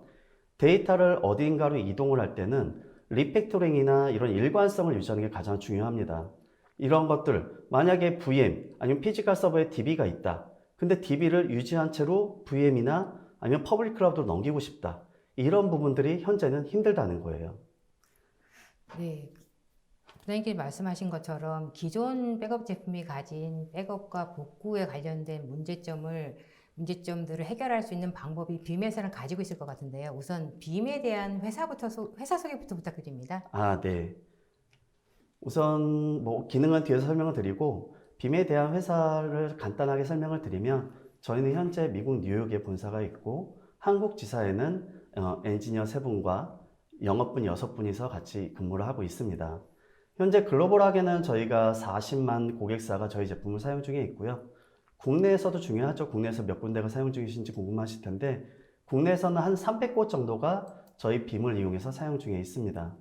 Speaker 3: 데이터를 어딘가로 이동을 할 때는 리팩토링이나 이런 일관성을 유지하는 게 가장 중요합니다. 이런 것들, 만약에 VM 아니면 피지컬 서버에 DB가 있다. 근데 DB를 유지한 채로 VM이나 아니면 퍼블릭 클라우드로 넘기고 싶다. 이런 부분들이 현재는 힘들다는 거예요.
Speaker 1: 네. 부장님께서 말씀하신 것처럼 기존 백업 제품이 가진 백업과 복구에 관련된 문제점들을 해결할 수 있는 방법이 빔에서는 가지고 있을 것 같은데요. 우선 빔에 대한 회사 소개부터 부탁드립니다.
Speaker 3: 네. 우선 뭐 기능은 뒤에서 설명을 드리고, 빔에 대한 회사를 간단하게 설명을 드리면, 저희는 현재 미국 뉴욕에 본사가 있고 한국 지사에는 엔지니어 3분과 영업분 6분이서 같이 근무를 하고 있습니다. 현재 글로벌하게는 저희가 40만 고객사가 저희 제품을 사용 중에 있고요. 국내에서도 중요하죠. 국내에서 몇 군데가 사용 중이신지 궁금하실 텐데, 국내에서는 한 300곳 정도가 저희 빔을 이용해서 사용 중에 있습니다.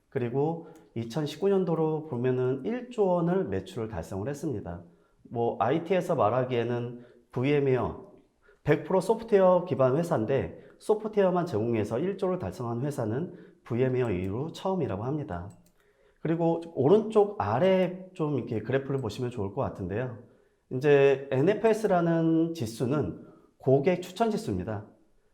Speaker 3: 그리고 2019년도로 보면은 1조 원을 매출을 달성을 했습니다. 뭐 IT에서 말하기에는 VM웨어 100% 소프트웨어 기반 회사인데, 소프트웨어만 제공해서 1조를 달성한 회사는 VM웨어 이후로 처음이라고 합니다. 그리고 오른쪽 아래 좀 이렇게 그래프를 보시면 좋을 것 같은데요. 이제 NFS라는 지수는 고객 추천 지수입니다.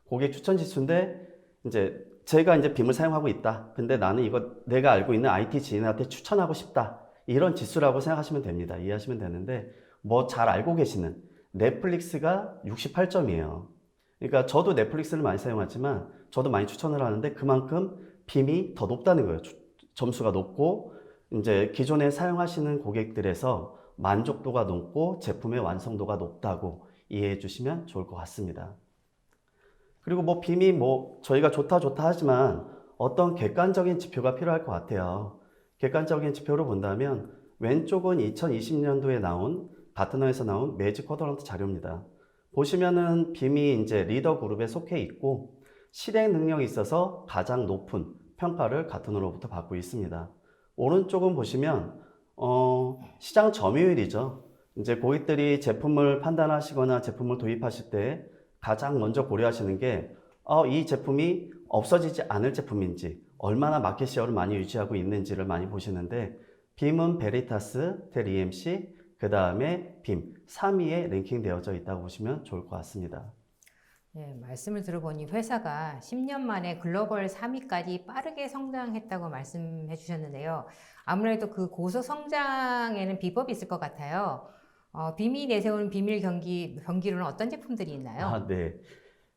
Speaker 3: 고객 추천 지수인데 이제 제가 이제 빔을 사용하고 있다. 근데 나는 이거 내가 알고 있는 IT 지인한테 추천하고 싶다. 이런 지수라고 생각하시면 됩니다. 이해하시면 되는데 뭐 잘 알고 계시는 넷플릭스가 68점이에요. 그러니까 저도 넷플릭스를 많이 사용하지만 저도 많이 추천을 하는데 그만큼 빔이 더 높다는 거예요. 점수가 높고 이제 기존에 사용하시는 고객들에서 만족도가 높고 제품의 완성도가 높다고 이해해 주시면 좋을 것 같습니다. 그리고 뭐 빔이 뭐 저희가 좋다 하지만 어떤 객관적인 지표가 필요할 것 같아요. 객관적인 지표로 본다면 왼쪽은 2020년도에 나온 가트너에서 나온 매직 쿼드런트 자료입니다. 보시면은 빔이 이제 리더 그룹에 속해 있고 실행 능력이 있어서 가장 높은 평가를 가트너로부터 받고 있습니다. 오른쪽은 보시면 시장 점유율이죠. 이제 고객들이 제품을 판단하시거나 제품을 도입하실 때 가장 먼저 고려하시는 게 이 제품이 없어지지 않을 제품인지 얼마나 마켓 시어를 많이 유지하고 있는지를 많이 보시는데 빔은 베리타스, 델 EMC, 그 다음에 빔 3위에 랭킹되어져 있다고 보시면 좋을 것 같습니다.
Speaker 1: 네, 말씀을 들어보니 회사가 10년 만에 글로벌 3위까지 빠르게 성장했다고 말씀해 주셨는데요. 아무래도 그 고속 성장에는 비법이 있을 것 같아요. 빔이 내세우는 비밀 경기로는 어떤 제품들이 있나요?
Speaker 3: 네.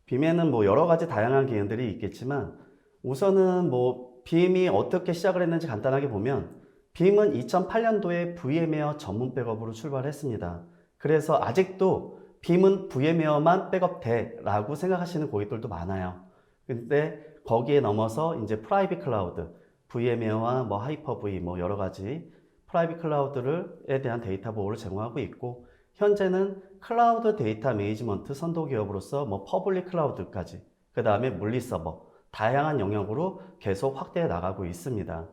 Speaker 3: 빔에는 뭐 여러 가지 다양한 기능들이 있겠지만 우선은 뭐 빔이 어떻게 시작을 했는지 간단하게 보면 빔은 2008년도에 VM웨어 전문 백업으로 출발했습니다. 그래서 아직도 빔은 VM웨어만 백업돼 라고 생각하시는 고객들도 많아요. 근데 거기에 넘어서 이제 프라이빗 클라우드, VM웨어와 뭐 하이퍼V 뭐 여러 가지 프라이빗 클라우드에 대한 데이터 보호를 제공하고 있고 현재는 클라우드 데이터 매니지먼트 선도 기업으로서 뭐 퍼블릭 클라우드까지 그 다음에 물리 서버 다양한 영역으로 계속 확대해 나가고 있습니다.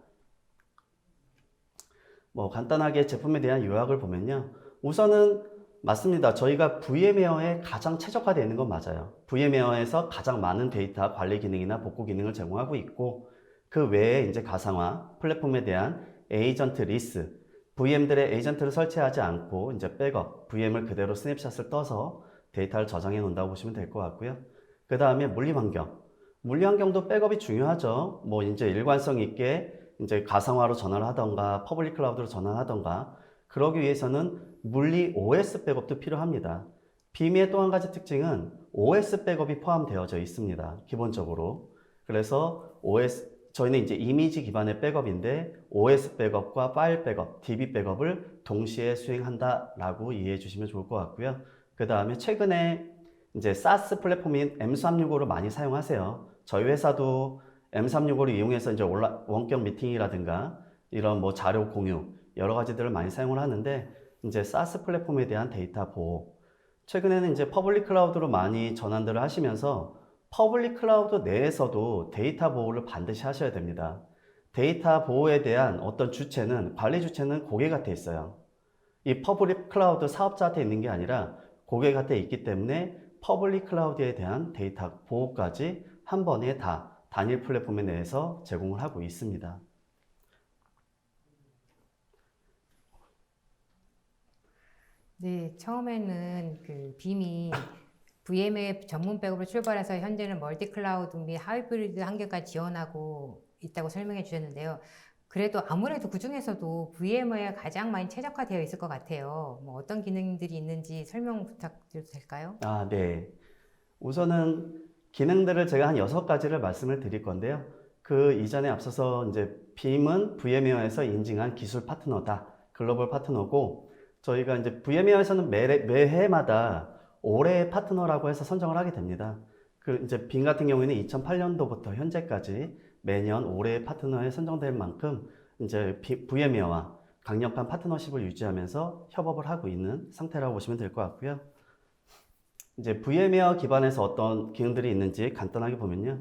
Speaker 3: 뭐 간단하게 제품에 대한 요약을 보면요. 우선은 맞습니다. 저희가 VM웨어에 가장 최적화되어 있는 건 맞아요. VM웨어에서 가장 많은 데이터 관리 기능이나 복구 기능을 제공하고 있고 그 외에 이제 가상화 플랫폼에 대한 에이전트 리스 VM들의 에이전트를 설치하지 않고 이제 백업, VM을 그대로 스냅샷을 떠서 데이터를 저장해 놓는다고 보시면 될 것 같고요. 그 다음에 물리 환경. 물리 환경도 백업이 중요하죠. 뭐 이제 일관성 있게 이제 가상화로 전환을 하던가 퍼블릭 클라우드로 전환을 하던가 그러기 위해서는 물리 OS 백업도 필요합니다. 빔의 또 한 가지 특징은 OS 백업이 포함되어져 있습니다. 기본적으로. 그래서 저희는 이제 이미지 기반의 백업인데 OS 백업과 파일 백업, DB 백업을 동시에 수행한다라고 이해해 주시면 좋을 것 같고요. 그 다음에 최근에 이제 SaaS 플랫폼인 M365를 많이 사용하세요. 저희 회사도 M365를 이용해서 이제 원격 미팅이라든가 이런 뭐 자료 공유 여러 가지들을 많이 사용을 하는데 이제 SaaS 플랫폼에 대한 데이터 보호. 최근에는 이제 퍼블릭 클라우드로 많이 전환들을 하시면서 퍼블릭 클라우드 내에서도 데이터 보호를 반드시 하셔야 됩니다. 데이터 보호에 대한 어떤 주체는, 관리 주체는 고객한테 있어요. 이 퍼블릭 클라우드 사업자한테 있는 게 아니라 고객한테 있기 때문에 퍼블릭 클라우드에 대한 데이터 보호까지 한 번에 다 단일 플랫폼 내에서 제공을 하고 있습니다.
Speaker 1: 네, 처음에는 그 빔이 VMware 전문 백업으로 출발해서 현재는 멀티 클라우드 및 하이브리드 한계까지 지원하고 있다고 설명해 주셨는데요. 그래도 아무래도 그 중에서도 VMware가 가장 많이 최적화되어 있을 것 같아요. 뭐 어떤 기능들이 있는지 설명 부탁드려도 될까요?
Speaker 3: 네. 우선은 기능들을 제가 한 6가지를 말씀을 드릴 건데요. 그 이전에 앞서서 이제 빔은 VM웨어에서 인증한 기술 파트너다. 글로벌 파트너고 저희가 이제 VM웨어에서는 매해마다 올해의 파트너라고 해서 선정을 하게 됩니다. 그 이제 빔 같은 경우에는 2008년도부터 현재까지 매년 올해의 파트너에 선정될 만큼 이제 VM웨어와 강력한 파트너십을 유지하면서 협업을 하고 있는 상태라고 보시면 될 것 같고요. 이제 VM웨어 기반에서 어떤 기능들이 있는지 간단하게 보면요.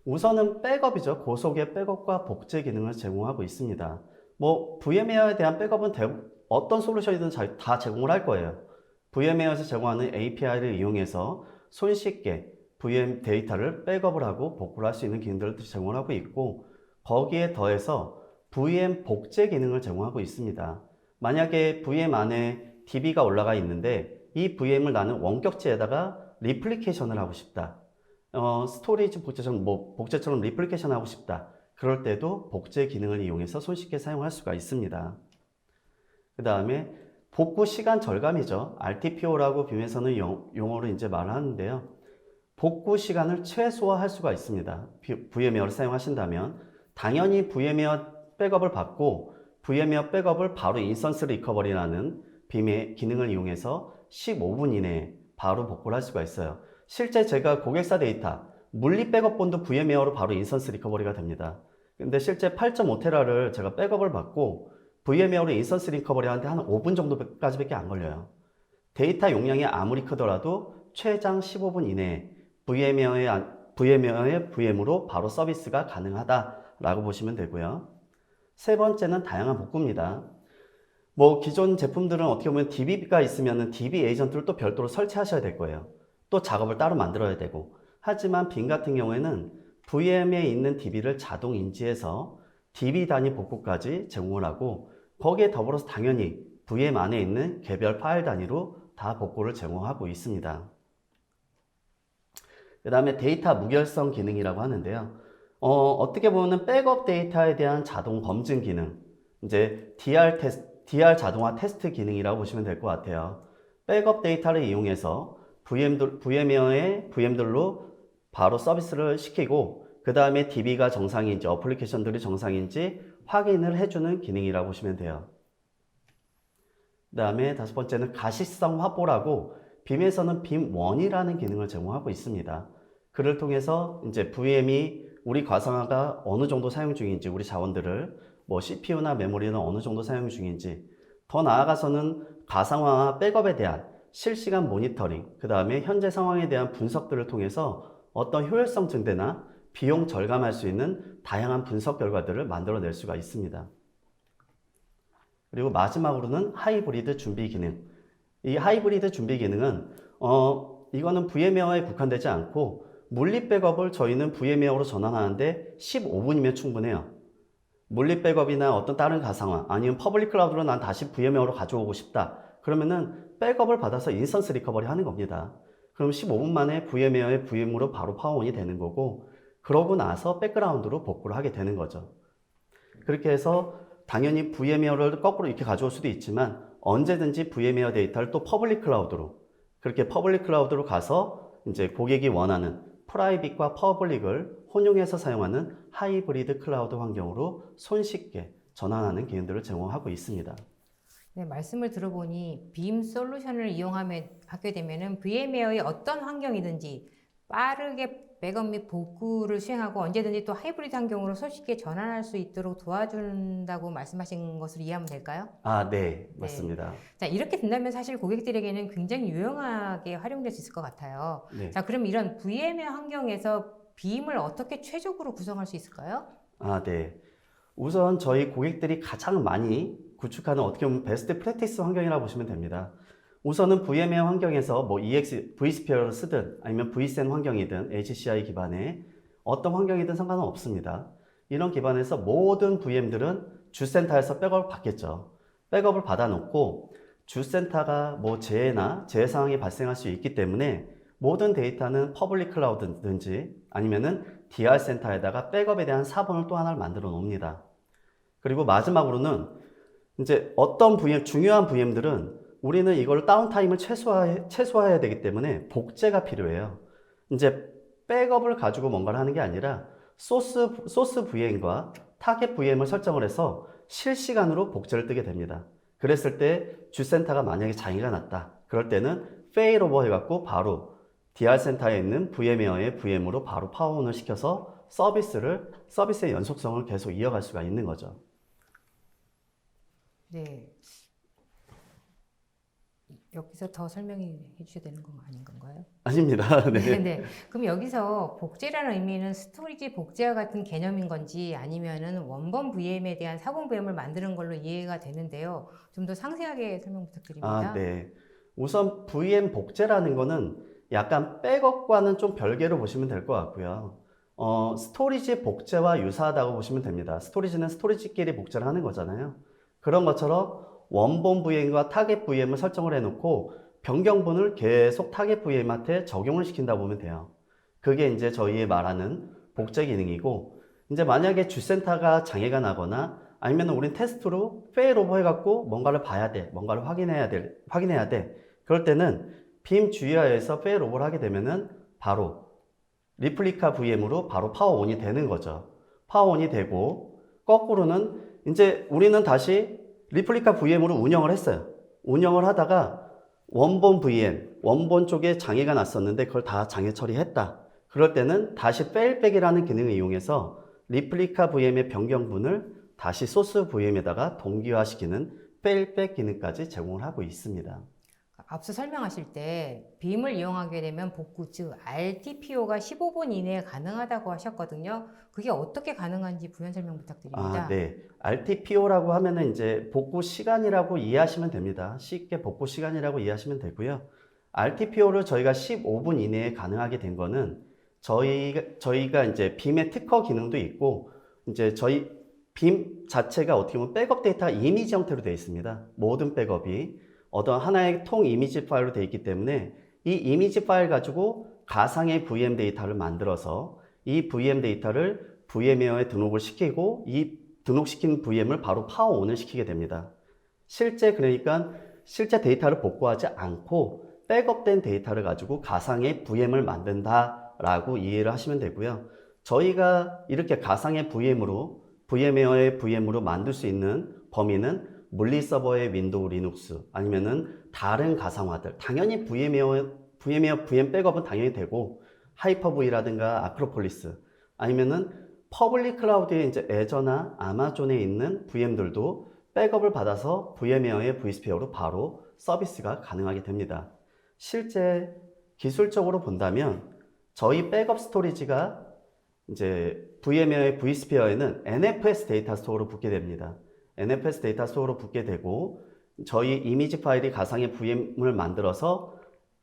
Speaker 3: 우선은 백업이죠. 고속의 백업과 복제 기능을 제공하고 있습니다. 뭐 VM웨어에 대한 백업은 어떤 솔루션이든 다 제공을 할 거예요. VM웨어에서 제공하는 API를 이용해서 손쉽게 VM 데이터를 백업을 하고 복구를 할 수 있는 기능들을 제공을 하고 있고 거기에 더해서 VM 복제 기능을 제공하고 있습니다. 만약에 VM 안에 DB가 올라가 있는데 이 VM을 나는 원격지에다가 리플리케이션을 하고 싶다. 스토리지 복제처럼 복제처럼 리플리케이션 하고 싶다. 그럴 때도 복제 기능을 이용해서 손쉽게 사용할 수가 있습니다. 그 다음에 복구 시간 절감이죠. RTPO라고 빔에서는 용어로 이제 말을 하는데요. 복구 시간을 최소화할 수가 있습니다. VMware를 사용하신다면 당연히 VMware 백업을 받고 VMware 백업을 바로 인스턴스 리커버리라는 빔의 기능을 이용해서 15분 이내에 바로 복구를 할 수가 있어요. 실제 제가 고객사 데이터 물리 백업본도 VMware로 바로 인스턴스 리커버리가 됩니다. 근데 실제 8.5테라를 제가 백업을 받고 VMware로 인스턴스 리커버리 하는데 한 5분 정도까지밖에 안 걸려요. 데이터 용량이 아무리 크더라도 최장 15분 이내에 VMware의 VM으로 바로 서비스가 가능하다라고 보시면 되고요. 세 번째는 다양한 복구입니다. 기존 제품들은 어떻게 보면 DB가 있으면 DB 에이전트를 또 별도로 설치하셔야 될 거예요. 또 작업을 따로 만들어야 되고. 하지만 빔 같은 경우에는 VM에 있는 DB를 자동 인지해서 DB 단위 복구까지 제공을 하고 거기에 더불어서 당연히 VM 안에 있는 개별 파일 단위로 다 복구를 제공하고 있습니다. 그 다음에 데이터 무결성 기능이라고 하는데요. 어떻게 보면 백업 데이터에 대한 자동 검증 기능, 이제 DR 자동화 테스트 기능이라고 보시면 될 것 같아요. 백업 데이터를 이용해서 VMware의 VM들로 바로 서비스를 시키고 그 다음에 DB가 정상인지 어플리케이션들이 정상인지 확인을 해주는 기능이라고 보시면 돼요. 그 다음에 다섯 번째는 가시성 확보라고 빔에서는 빔1이라는 기능을 제공하고 있습니다. 그를 통해서 이제 VM이 우리 가상화가 어느 정도 사용 중인지 우리 자원들을 CPU나 메모리는 어느 정도 사용 중인지 더 나아가서는 가상화와 백업에 대한 실시간 모니터링 그 다음에 현재 상황에 대한 분석들을 통해서 어떤 효율성 증대나 비용 절감할 수 있는 다양한 분석 결과들을 만들어낼 수가 있습니다. 그리고 마지막으로는 하이브리드 준비 기능. 이 하이브리드 준비 기능은 이거는 VMware에 국한되지 않고 물리 백업을 저희는 VMware로 전환하는데 15분이면 충분해요. 물리 백업이나 어떤 다른 가상화 아니면 퍼블릭 클라우드로 난 다시 VMware로 가져오고 싶다. 그러면은 백업을 받아서 인스턴스 리커버리 하는 겁니다. 그럼 15분 만에 VMware의 VM으로 바로 파워온이 되는 거고 그러고 나서 백그라운드로 복구를 하게 되는 거죠. 그렇게 해서 당연히 VMware를 거꾸로 이렇게 가져올 수도 있지만 언제든지 VMware 데이터를 또 퍼블릭 클라우드로 그렇게 퍼블릭 클라우드로 가서 이제 고객이 원하는 프라이빗과 퍼블릭을 혼용해서 사용하는 하이브리드 클라우드 환경으로 손쉽게 전환하는 기능들을 제공하고 있습니다.
Speaker 1: 네, 말씀을 들어보니 빔 솔루션을 하게 되면은 VMware의 어떤 환경이든지 빠르게 백업 및 복구를 수행하고 언제든지 또 하이브리드 환경으로 손쉽게 전환할 수 있도록 도와준다고 말씀하신 것으로 이해하면 될까요?
Speaker 3: 네, 맞습니다.
Speaker 1: 자, 이렇게 된다면 사실 고객들에게는 굉장히 유용하게 활용될 수 있을 것 같아요.
Speaker 3: 네.
Speaker 1: 자, 그럼 이런 VMware 환경에서 빔을 어떻게 최적으로 구성할 수 있을까요?
Speaker 3: 네. 우선 저희 고객들이 가장 많이 구축하는 어떻게 보면 베스트 프랙티스 환경이라고 보시면 됩니다. 우선은 VMware 환경에서 vSphere를 쓰든 아니면 vSAN 환경이든 HCI 기반의 어떤 환경이든 상관은 없습니다. 이런 기반에서 모든 VM들은 주센터에서 백업을 받겠죠. 백업을 받아놓고 주센터가 재해 상황이 발생할 수 있기 때문에 모든 데이터는 퍼블릭 클라우드든지 아니면은 DR 센터에다가 백업에 대한 사본을 또 하나를 만들어 놓습니다. 그리고 마지막으로는 이제 어떤 중요한 VM들은 우리는 이걸 다운타임을 최소화해야 되기 때문에 복제가 필요해요. 이제 백업을 가지고 뭔가를 하는 게 아니라 소스 VM과 타겟 VM을 설정을 해서 실시간으로 복제를 뜨게 됩니다. 그랬을 때 주센터가 만약에 장애가 났다. 그럴 때는 페일오버 해갖고 바로 DR 센터에 있는 VMware의 VM으로 바로 파워온을 시켜서 서비스의 연속성을 계속 이어갈 수가 있는 거죠.
Speaker 1: 네. 여기서 더 설명해 주셔야 되는 건 아닌 건가요?
Speaker 3: 아닙니다. 네.
Speaker 1: 네. 그럼 여기서 복제라는 의미는 스토리지 복제와 같은 개념인 건지 아니면은 원본 VM에 대한 사본 VM을 만드는 걸로 이해가 되는데요. 좀 더 상세하게 설명 부탁드립니다.
Speaker 3: 네. 우선 VM 복제라는 거는 약간 백업과는 좀 별개로 보시면 될 것 같고요. 스토리지 복제와 유사하다고 보시면 됩니다. 스토리지는 스토리지끼리 복제를 하는 거잖아요. 그런 것처럼 원본 VM과 타겟 VM을 설정을 해놓고 변경분을 계속 타겟 VM한테 적용을 시킨다 보면 돼요. 그게 이제 저희의 말하는 복제 기능이고, 이제 만약에 주센터가 장애가 나거나 아니면 우린 테스트로 페일오버 해갖고 뭔가를 봐야 돼, 뭔가를 확인해야 돼. 그럴 때는 빔 주의하에서 페일오버를 하게 되면은 바로 리플리카 VM으로 바로 파워온이 되는 거죠. 파워온이 되고, 거꾸로는 이제 우리는 다시 리플리카 VM으로 운영을 했어요. 운영을 하다가 원본 VM, 원본 쪽에 장애가 났었는데 그걸 다 장애 처리했다. 그럴 때는 다시 페일백이라는 기능을 이용해서 리플리카 VM의 변경분을 다시 소스 VM에다가 동기화시키는 페일백 기능까지 제공을 하고 있습니다.
Speaker 1: 앞서 설명하실 때 빔을 이용하게 되면 복구, 즉 RTPO가 15분 이내에 가능하다고 하셨거든요. 그게 어떻게 가능한지 부연 설명 부탁드립니다.
Speaker 3: 네. RTPO라고 하면은 이제 복구 시간이라고 이해하시면 됩니다. 쉽게 복구 시간이라고 이해하시면 되고요. RTPO를 저희가 15분 이내에 가능하게 된 거는 저희가 이제 빔의 특허 기능도 있고, 이제 저희 빔 자체가 어떻게 보면 백업 데이터가 이미지 형태로 되어 있습니다. 모든 백업이 어떤 하나의 통 이미지 파일로 되어 있기 때문에 이 이미지 파일 가지고 가상의 VM 데이터를 만들어서 이 VM 데이터를 VM웨어에 등록을 시키고 이 등록시킨 VM을 바로 파워온을 시키게 됩니다. 그러니까 실제 데이터를 복구하지 않고 백업된 데이터를 가지고 가상의 VM을 만든다라고 이해를 하시면 되고요. 저희가 이렇게 가상의 VM웨어의 VM으로 만들 수 있는 범위는 물리 서버의 윈도우 리눅스 아니면은 다른 가상화들, 당연히 VM웨어 VM 백업은 당연히 되고, 하이퍼V라든가 아크로폴리스 아니면은 퍼블릭 클라우드에 이제 애저나 아마존에 있는 VM들도 백업을 받아서 VM웨어의 vSphere로 바로 서비스가 가능하게 됩니다. 실제 기술적으로 본다면 저희 백업 스토리지가 이제 VM웨어의 vSphere에는 NFS 데이터 스토어로 붙게 됩니다. NFS 데이터 스토어로 붙게 되고, 저희 이미지 파일이 가상의 VM을 만들어서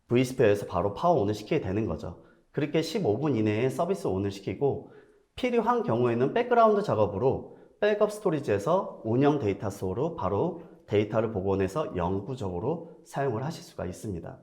Speaker 3: vSphere에서 바로 파워온을 시키게 되는 거죠. 그렇게 15분 이내에 서비스 온을 시키고, 필요한 경우에는 백그라운드 작업으로 백업 스토리지에서 운영 데이터 스토어로 바로 데이터를 복원해서 영구적으로 사용을 하실 수가 있습니다.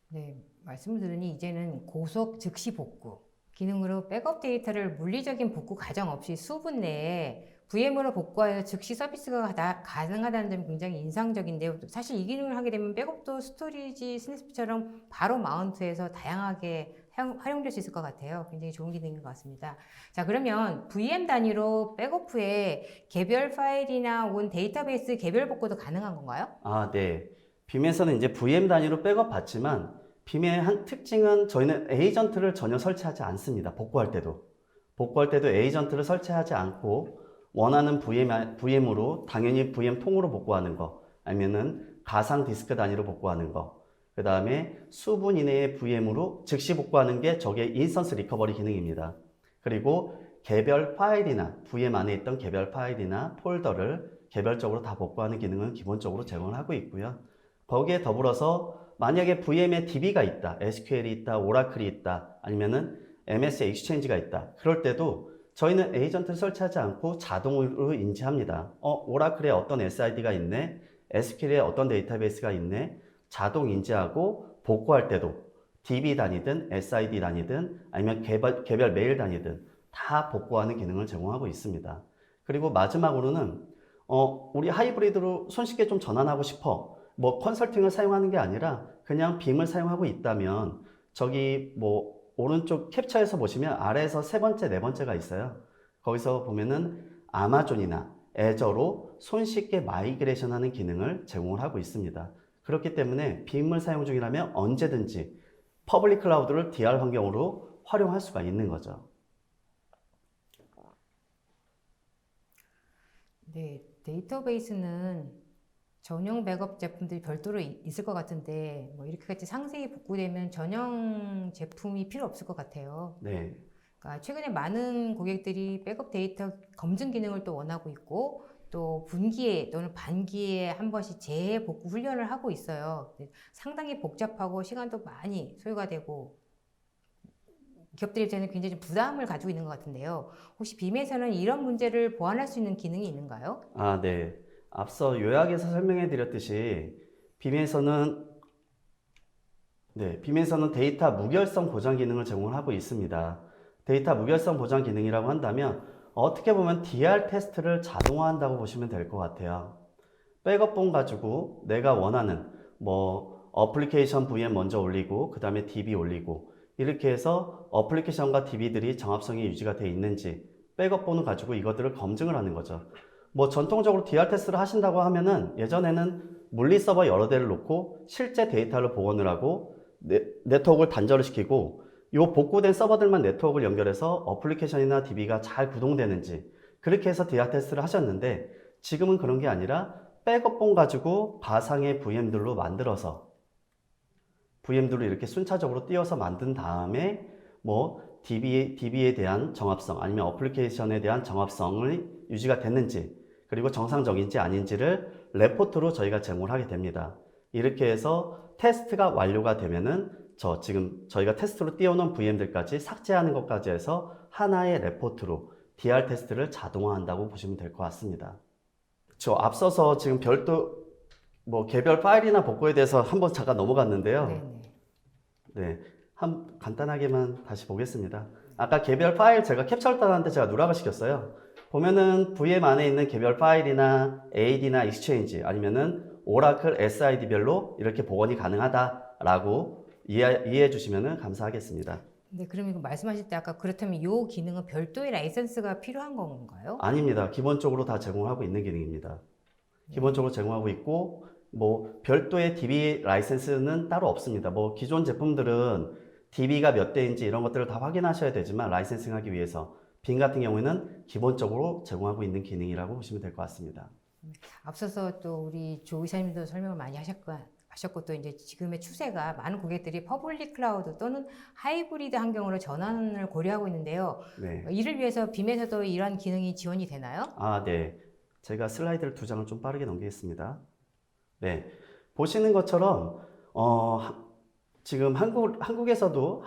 Speaker 1: 네, 말씀을 들으니 이제는 고속 즉시 복구 기능으로 백업 데이터를 물리적인 복구 과정 없이 수분 내에 VM으로 복구하여 즉시 서비스가 가능하다는 점이 굉장히 인상적인데요. 사실 이 기능을 하게 되면 백업도 스토리지 스냅스처럼 바로 마운트해서 다양하게 활용될 수 있을 것 같아요. 굉장히 좋은 기능인 것 같습니다. 자, 그러면 VM 단위로 백업 후에 개별 파일이나 혹은 데이터베이스 개별 복구도 가능한 건가요?
Speaker 3: 네. 빔에서는 이제 VM 단위로 백업 받지만, 빔의 한 특징은 저희는 에이전트를 전혀 설치하지 않습니다. 복구할 때도 에이전트를 설치하지 않고 원하는 VM으로 당연히 VM 통으로 복구하는 거, 아니면은 가상 디스크 단위로 복구하는 거, 그 다음에 수분 이내의 VM으로 즉시 복구하는 게 저게 인스턴스 리커버리 기능입니다. 그리고 개별 파일이나 VM 안에 있던 개별 파일이나 폴더를 개별적으로 다 복구하는 기능은 기본적으로 제공을 하고 있고요. 거기에 더불어서 만약에 VM에 DB가 있다, SQL이 있다, 오라클이 있다, 아니면은 MS 익스체인지가 있다. 그럴 때도 저희는 에이전트를 설치하지 않고 자동으로 인지합니다. 오라클에 어떤 SID가 있네, SQL에 어떤 데이터베이스가 있네, 자동 인지하고 복구할 때도 DB 단위든 SID 단위든 아니면 개별 메일 단위든 다 복구하는 기능을 제공하고 있습니다. 그리고 마지막으로는 우리 하이브리드로 손쉽게 좀 전환하고 싶어. 뭐 컨설팅을 사용하는 게 아니라 그냥 빔을 사용하고 있다면 저기 뭐 오른쪽 캡처에서 보시면 아래에서 세 번째, 네 번째가 있어요. 거기서 보면은 아마존이나 애저로 손쉽게 마이그레이션 하는 기능을 제공을 하고 있습니다. 그렇기 때문에 빔을 사용 중이라면 언제든지 퍼블릭 클라우드를 DR 환경으로 활용할 수가 있는 거죠.
Speaker 1: 네, 데이터베이스는 전용 백업 제품들이 별도로 있을 것 같은데 뭐 이렇게까지 상세히 복구되면 전용 제품이 필요 없을 것 같아요.
Speaker 3: 네.
Speaker 1: 그러니까 최근에 많은 고객들이 백업 데이터 검증 기능을 또 원하고 있고 또 분기에 또는 반기에 한 번씩 재복구 훈련을 하고 있어요. 상당히 복잡하고 시간도 많이 소요가 되고 기업들 입장에서는 굉장히 좀 부담을 가지고 있는 것 같은데요. 혹시 빔에서는 이런 문제를 보완할 수 있는 기능이 있는가요?
Speaker 3: 아, 네. 앞서 요약해서 설명해 드렸듯이 빔에서는 빔에서는 데이터 무결성 보장 기능을 제공하고 있습니다. 데이터 무결성 보장 기능이라고 한다면 어떻게 보면 DR 테스트를 자동화한다고 보시면 될 것 같아요. 백업본 가지고 내가 원하는 뭐 어플리케이션 VM 먼저 올리고 그 다음에 DB 올리고 이렇게 해서 어플리케이션과 DB들이 정합성이 유지가 되어 있는지 백업본을 가지고 이것들을 검증을 하는 거죠. 뭐 전통적으로 DR 테스트를 하신다고 하면은 예전에는 물리 서버 여러 대를 놓고 실제 데이터를 복원을 하고 네트워크를 단절을 시키고 이 복구된 서버들만 네트워크를 연결해서 어플리케이션이나 DB가 잘 구동되는지 그렇게 해서 DR 테스트를 하셨는데 지금은 그런 게 아니라 백업본 가지고 가상의 VM들로 만들어서 VM들로 이렇게 순차적으로 띄워서 만든 다음에 뭐 DB에 대한 정합성 아니면 어플리케이션에 대한 정합성을 유지가 됐는지 그리고 정상적인지 아닌지를 레포트로 저희가 제공을 하게 됩니다. 이렇게 해서 테스트가 완료가 되면은 지금 저희가 테스트로 띄워놓은 VM들까지 삭제하는 것까지 해서 하나의 레포트로 DR 테스트를 자동화한다고 보시면 될 것 같습니다. 앞서서 지금 별도 뭐 개별 파일이나 복구에 대해서 한번 잠깐 넘어갔는데요.
Speaker 1: 네네.
Speaker 3: 간단하게만 다시 보겠습니다. 아까 개별 파일 제가 캡처를 따놨는데 제가 누락을 시켰어요. 보면은 VM 안에 있는 개별 파일이나 AD나 익스체인지 아니면은 오라클 SID별로 이렇게 복원이 가능하다라고 이해해 주시면 감사하겠습니다.
Speaker 1: 네, 그럼 이거 말씀하실 때 아까 그렇다면 이 기능은 별도의 라이선스가 필요한 건가요?
Speaker 3: 아닙니다. 기본적으로 다 제공하고 있는 기능입니다. 기본적으로 제공하고 있고 뭐 별도의 DB 라이센스는 따로 없습니다. 뭐 기존 제품들은 DB가 몇 대인지 이런 것들을 다 확인하셔야 되지만 라이센싱하기 위해서 빔 같은 경우에는 기본적으로 제공하고 있는 기능이라고 보시면 될 것 같습니다.
Speaker 1: 앞서서 또 우리 조 이사님도 설명을 많이 하셨고 또 이제 지금의 추세가 많은 고객들이 퍼블릭 클라우드 또는 하이브리드 환경으로 전환을 고려하고 있는데요.
Speaker 3: 네.
Speaker 1: 이를 위해서 빔에서도 이런 기능이 지원이 되나요?
Speaker 3: 아, 네. 제가 슬라이드를 두 장을 좀 빠르게 넘기겠습니다. 네. 보시는 것처럼 지금 한국에서도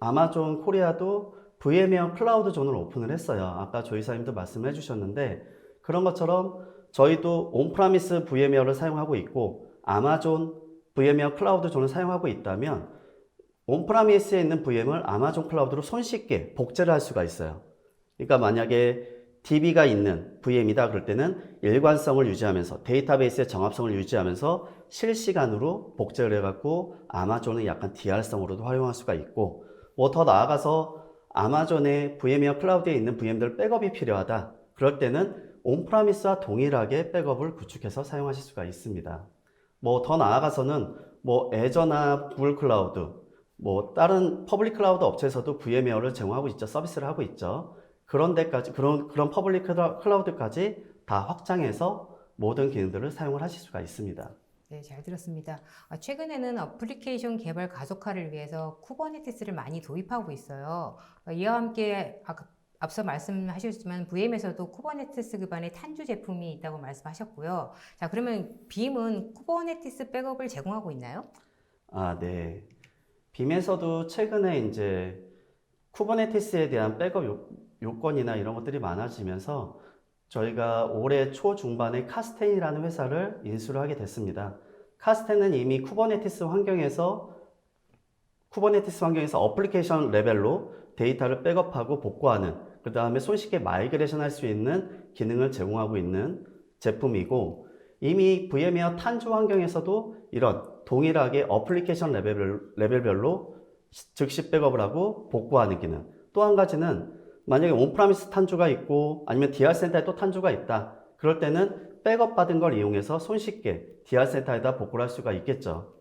Speaker 3: 아마존 코리아도 VM웨어 클라우드 존을 오픈을 했어요. 아까 조 이사님도 말씀해 주셨는데 그런 것처럼 저희도 온프라미스 VM웨어를 사용하고 있고 아마존 VM웨어 클라우드 존을 사용하고 있다면 온프라미스에 있는 VM을 아마존 클라우드로 손쉽게 복제를 할 수가 있어요. 그러니까 만약에 DB가 있는 VM이다 그럴 때는 일관성을 유지하면서 데이터베이스의 정합성을 유지하면서 실시간으로 복제를 해갖고 아마존은 약간 DR성으로도 활용할 수가 있고 뭐 더 나아가서 아마존의 VM웨어 클라우드에 있는 VM들 백업이 필요하다 그럴 때는 온프라미스와 동일하게 백업을 구축해서 사용하실 수가 있습니다. 뭐 더 나아가서는 뭐 애저나 구글 클라우드 뭐 다른 퍼블릭 클라우드 업체에서도 VM웨어를 제공하고 있죠. 서비스를 하고 있죠. 그런 데까지 그런 퍼블릭 클라우드까지 다 확장해서 모든 기능들을 사용을 하실 수가 있습니다.
Speaker 1: 네, 잘 들었습니다. 최근에는 어플리케이션 개발 가속화를 위해서 쿠버네티스를 많이 도입하고 있어요. 이와 함께 앞서 말씀하셨지만 VM에서도 쿠버네티스 기반의 탄주 제품이 있다고 말씀하셨고요. 자, 그러면 빔은 쿠버네티스 백업을 제공하고 있나요?
Speaker 3: 아, 네. 빔에서도 최근에 이제 쿠버네티스에 대한 백업 요건이나 이런 것들이 많아지면서 저희가 올해 초중반에 카스텐이라는 회사를 인수를 하게 됐습니다. 카스텐은 이미 쿠버네티스 환경에서 어플리케이션 레벨로 데이터를 백업하고 복구하는 그 다음에 손쉽게 마이그레이션 할 수 있는 기능을 제공하고 있는 제품이고 이미 VM웨어 탄주 환경에서도 이런 동일하게 어플리케이션 레벨별로 즉시 백업을 하고 복구하는 기능. 또 한 가지는 만약에 온프라미스 탄주가 있고 아니면 DR 센터에 또 탄주가 있다. 그럴 때는 백업 받은 걸 이용해서 손쉽게 DR 센터에다 복구를 할 수가 있겠죠.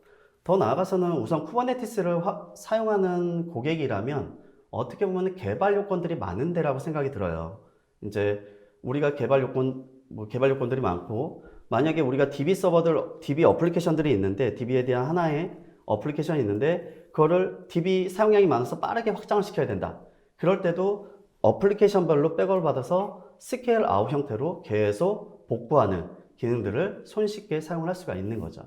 Speaker 3: 더 나아가서는 우선 쿠버네티스를 사용하는 고객이라면 어떻게 보면 개발 요건들이 많은 데라고 생각이 들어요. 이제 우리가 개발 요건들이 많고 만약에 우리가 DB 어플리케이션들이 있는데 DB에 대한 하나의 어플리케이션이 있는데 그거를 DB 사용량이 많아서 빠르게 확장을 시켜야 된다. 그럴 때도 어플리케이션별로 백업을 받아서 스케일 아웃 형태로 계속 복구하는 기능들을 손쉽게 사용을 할 수가 있는 거죠.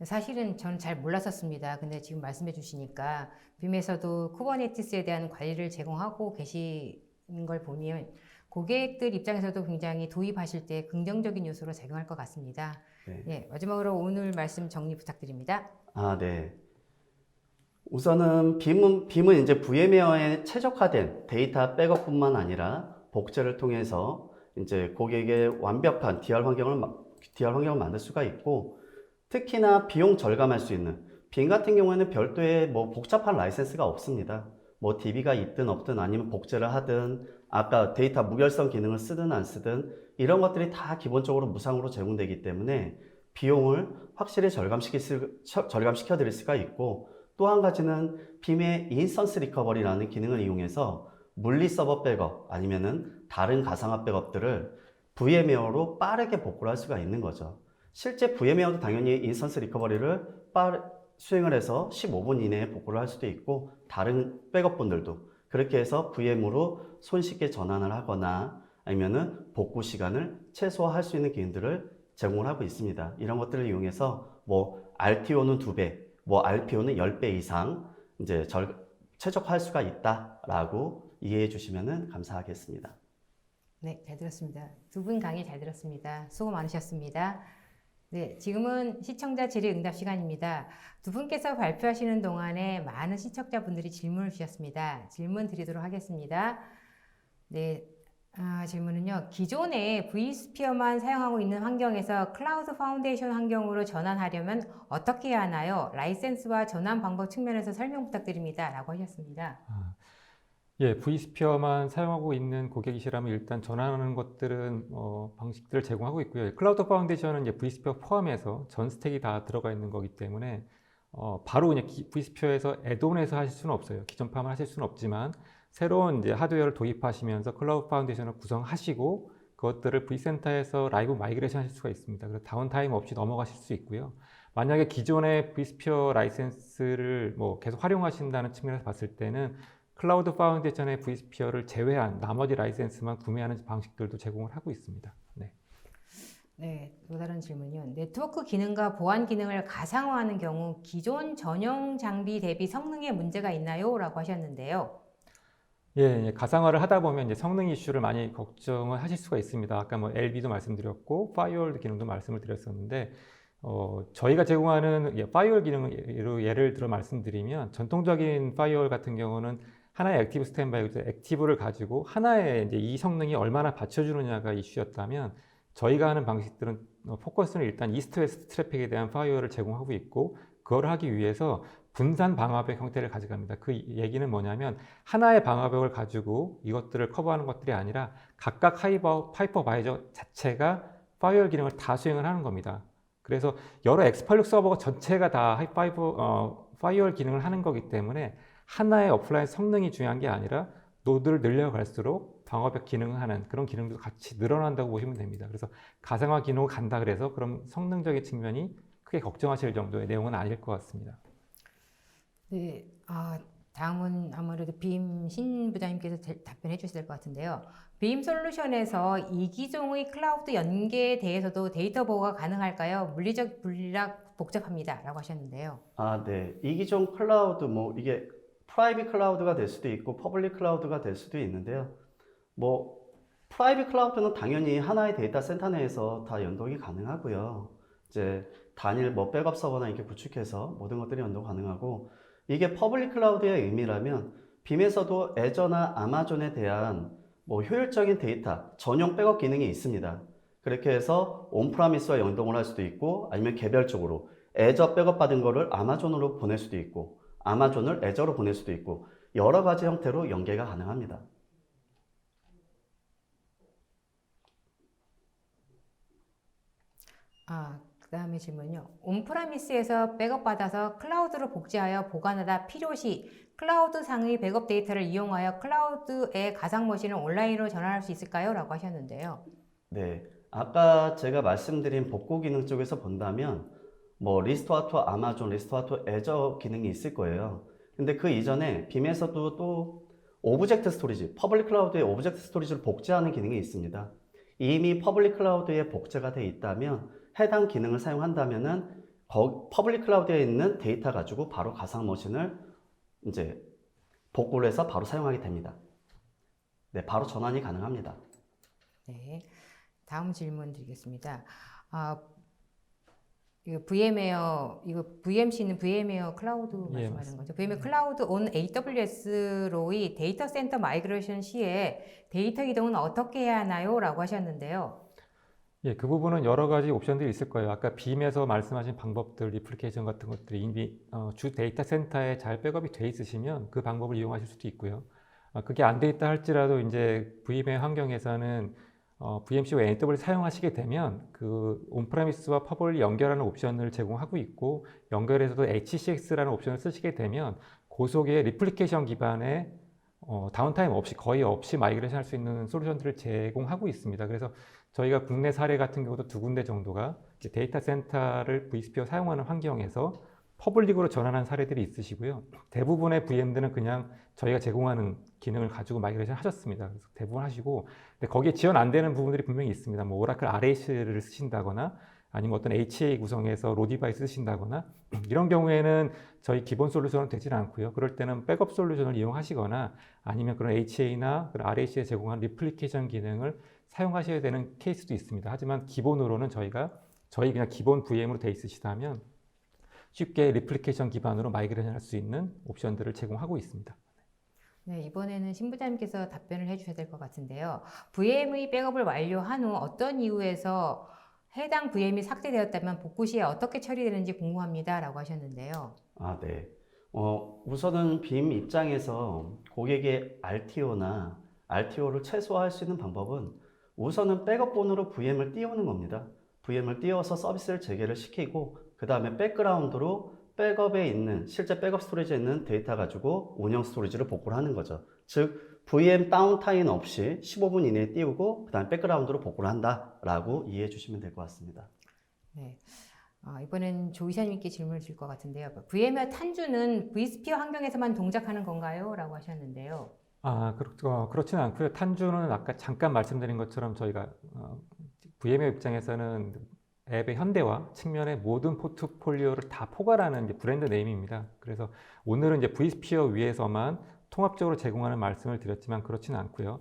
Speaker 1: 사실은 저는 잘 몰랐었습니다. 근데 지금 말씀해 주시니까 빔에서도 쿠버네티스에 대한 관리를 제공하고 계시는 걸 보면 고객들 입장에서도 굉장히 도입하실 때 긍정적인 요소로 작용할 것 같습니다.
Speaker 3: 네.
Speaker 1: 예, 마지막으로 오늘 말씀 정리 부탁드립니다.
Speaker 3: 네. 우선은 빔은 이제 VMware에 최적화된 데이터 백업뿐만 아니라 복제를 통해서 이제 고객의 완벽한 DR 환경을 만들 수가 있고, 특히나 비용 절감할 수 있는 빔 같은 경우에는 별도의 뭐 복잡한 라이센스가 없습니다. 뭐 DB가 있든 없든 아니면 복제를 하든 아까 데이터 무결성 기능을 쓰든 안 쓰든 이런 것들이 다 기본적으로 무상으로 제공되기 때문에 비용을 확실히 절감시켜 드릴 수가 있고, 또 한 가지는 빔의 인스턴스 리커버리라는 기능을 이용해서 물리 서버 백업 아니면은 다른 가상화 백업들을 VMware로 빠르게 복구를 할 수가 있는 거죠. 실제 VMware도 당연히 인스턴스 리커버리를 수행을 해서 15분 이내에 복구를 할 수도 있고, 다른 백업분들도 그렇게 해서 VM으로 손쉽게 전환을 하거나 아니면은 복구 시간을 최소화할 수 있는 기능들을 제공을 하고 있습니다. 이런 것들을 이용해서 뭐 RTO는 2배, 뭐 RPO는 10배 이상 이제 최적화할 수가 있다라고 이해해 주시면 감사하겠습니다.
Speaker 1: 네, 잘 들었습니다. 두 분 강의 잘 들었습니다. 수고 많으셨습니다. 네, 지금은 시청자 질의응답 시간입니다. 두 분께서 발표하시는 동안에 많은 시청자분들이 질문을 주셨습니다. 질문 드리도록 하겠습니다. 네, 질문은요. 기존에 vSphere만 사용하고 있는 환경에서 클라우드 파운데이션 환경으로 전환하려면 어떻게 해야 하나요? 라이센스와 전환 방법 측면에서 설명 부탁드립니다. 라고 하셨습니다.
Speaker 2: 예, vSphere만 사용하고 있는 고객이시라면 일단 전환하는 것들은 방식들을 제공하고 있고요. 클라우드 파운데이션은 이제 vSphere 포함해서 전 스택이 다 들어가 있는 거기 때문에 바로 그냥 vSphere에서 애드온해서 하실 수는 없어요. 기존판만 하실 수는 없지만 새로운 이제 하드웨어를 도입하시면서 클라우드 파운데이션을 구성하시고 그것들을 vCenter에서 라이브 마이그레이션 하실 수가 있습니다. 그래서 다운타임 없이 넘어가실 수 있고요. 만약에 기존의 vSphere 라이센스를 뭐 계속 활용하신다는 측면에서 봤을 때는 클라우드 파운데이션의 vSphere를 제외한 나머지 라이센스만 구매하는 방식들도 제공을 하고 있습니다. 네.
Speaker 1: 네, 또 다른 질문이요. 네트워크 기능과 보안 기능을 가상화하는 경우 기존 전용 장비 대비 성능에 문제가 있나요? 라고 하셨는데요.
Speaker 2: 예, 가상화를 하다 보면 이제 성능 이슈를 많이 걱정을 하실 수가 있습니다. 아까 뭐 LB도 말씀드렸고, 파이어월 기능도 말씀을 드렸었는데, 저희가 제공하는 파이어월 기능으로 예를 들어 말씀드리면, 전통적인 파이어월 같은 경우는 하나의 액티브 스탠바이, 액티브를 가지고 하나의 이제 이 성능이 얼마나 받쳐주느냐가 이슈였다면, 저희가 하는 방식들은 포커스는 일단 이스트 웨스트 트래픽에 대한 파이어월을 제공하고 있고, 그걸 하기 위해서 분산 방화벽 형태를 가져갑니다. 그 얘기는 뭐냐면 하나의 방화벽을 가지고 이것들을 커버하는 것들이 아니라 각각 하이퍼바이저 자체가 파이어월 기능을 다 수행을 하는 겁니다. 그래서 여러 X86 서버가 전체가 다 파이어월 기능을 하는 거기 때문에 하나의 어플라이언 성능이 중요한 게 아니라 노드를 늘려갈수록 방화벽 기능을 하는 그런 기능도 같이 늘어난다고 보시면 됩니다. 그래서 가상화 기능을 간다 그래서 그럼 성능적인 측면이 크게 걱정하실 정도의 내용은 아닐 것 같습니다.
Speaker 1: 네, 다음은 아무래도 빔 신 부장님께서 답변해 주셔야 될 것 같은데요. 빔 솔루션에서 이기종의 클라우드 연계에 대해서도 데이터 보호가 가능할까요? 물리적 분리락 복잡합니다. 라고 하셨는데요.
Speaker 3: 네. 이기종 클라우드, 뭐 이게 프라이빗 클라우드가 될 수도 있고 퍼블릭 클라우드가 될 수도 있는데요. 뭐 프라이빗 클라우드는 당연히 하나의 데이터 센터 내에서 다 연동이 가능하고요. 이제 단일 뭐 백업 서버나 이렇게 구축해서 모든 것들이 연동 가능하고, 이게 퍼블릭 클라우드의 의미라면 빔에서도 애저나 아마존에 대한 뭐 효율적인 데이터 전용 백업 기능이 있습니다. 그렇게 해서 온프라미스와 연동을 할 수도 있고, 아니면 개별적으로 애저 백업 받은 거를 아마존으로 보낼 수도 있고, 아마존을 애저로 보낼 수도 있고, 여러 가지 형태로 연계가 가능합니다.
Speaker 1: 그 다음에 질문요. 온프라미스에서 백업 받아서 클라우드로 복제하여 보관하다 필요시 클라우드 상의 백업 데이터를 이용하여 클라우드의 가상 머신을 온라인으로 전환할 수 있을까요? 라고 하셨는데요.
Speaker 3: 네, 아까 제가 말씀드린 복구 기능 쪽에서 본다면 뭐 리스토어 투 아마존, 리스토어 투 애저 기능이 있을 거예요. 근데 그 이전에 빔에서도 또 오브젝트 스토리지, 퍼블릭 클라우드의 오브젝트 스토리지를 복제하는 기능이 있습니다. 이미 퍼블릭 클라우드에 복제가 돼 있다면 해당 기능을 사용한다면은 퍼블릭 클라우드에 있는 데이터 가지고 바로 가상 머신을 이제 복구를 해서 바로 사용하게 됩니다. 네, 바로 전환이 가능합니다.
Speaker 1: 네. 다음 질문 드리겠습니다. 이거 VM웨어, 이거 VMC는 VM웨어 클라우드
Speaker 2: 예,
Speaker 1: 말씀하는 거죠? VM웨어 클라우드 on AWS로의 데이터 센터 마이그레이션 시에 데이터 이동은 어떻게 해야 하나요? 라고 하셨는데요.
Speaker 2: 예, 그 부분은 여러 가지 옵션들이 있을 거예요. 아까 빔에서 말씀하신 방법들, 리플리케이션 같은 것들이 이미 주 데이터 센터에 잘 백업이 돼 있으시면 그 방법을 이용하실 수도 있고요. 그게 안 돼 있다 할지라도 이제 VMware 환경에서는 VMC와 AWS 사용하시게 되면 그 온프레미스와 퍼블릭 연결하는 옵션을 제공하고 있고, 연결해서도 HCX라는 옵션을 쓰시게 되면 고속의 리플리케이션 기반의 다운타임 없이, 거의 없이 마이그레이션 할 수 있는 솔루션들을 제공하고 있습니다. 그래서 저희가 국내 사례 같은 경우도 2군데 정도가 데이터 센터를 vSphere 사용하는 환경에서 퍼블릭으로 전환한 사례들이 있으시고요. 대부분의 VM들은 그냥 저희가 제공하는 기능을 가지고 마이그레이션 하셨습니다. 그래서 대부분 하시고, 근데 거기에 지원 안 되는 부분들이 분명히 있습니다. 뭐 오라클 RH를 쓰신다거나, 아니면 어떤 HA 구성에서 로 디바이스 쓰신다거나, 이런 경우에는 저희 기본 솔루션은 되질 않고요. 그럴 때는 백업 솔루션을 이용하시거나, 아니면 그런 HA나 그런 RH에 제공한 리플리케이션 기능을 사용하셔야 되는 케이스도 있습니다. 하지만 기본으로는 저희 그냥 기본 VM으로 돼 있으시다면 쉽게 리플리케이션 기반으로 마이그레이션 할 수 있는 옵션들을 제공하고 있습니다.
Speaker 1: 네, 이번에는 신부장님께서 답변을 해주셔야 될 것 같은데요. VM의 백업을 완료한 후 어떤 이유에서 해당 VM이 삭제되었다면 복구 시에 어떻게 처리되는지 궁금합니다. 라고 하셨는데요.
Speaker 3: 네. 우선은 빔 입장에서 고객의 RTO를 최소화할 수 있는 방법은 우선은 백업본으로 VM을 띄우는 겁니다. VM을 띄워서 서비스를 재개를 시키고, 그 다음에 백그라운드로 백업에 있는, 실제 백업 스토리지에 있는 데이터 가지고 운영 스토리지를 복구를 하는 거죠. 즉, VM 다운타임 없이 15분 이내에 띄우고, 그 다음에 백그라운드로 복구를 한다라고 이해해 주시면 될 것 같습니다.
Speaker 1: 네. 이번엔 조 이사님께 질문을 드릴 것 같은데요. VM웨어 탄주는 vSphere 환경에서만 동작하는 건가요? 라고 하셨는데요.
Speaker 2: 그렇지는 않고요. 탄주는 아까 잠깐 말씀드린 것처럼 저희가 VMware 입장에서는 앱의 현대화 측면의 모든 포트폴리오를 다 포괄하는 이제 브랜드 네임입니다. 그래서 오늘은 이제 vSphere 위에서만 통합적으로 제공하는 말씀을 드렸지만 그렇지는 않고요.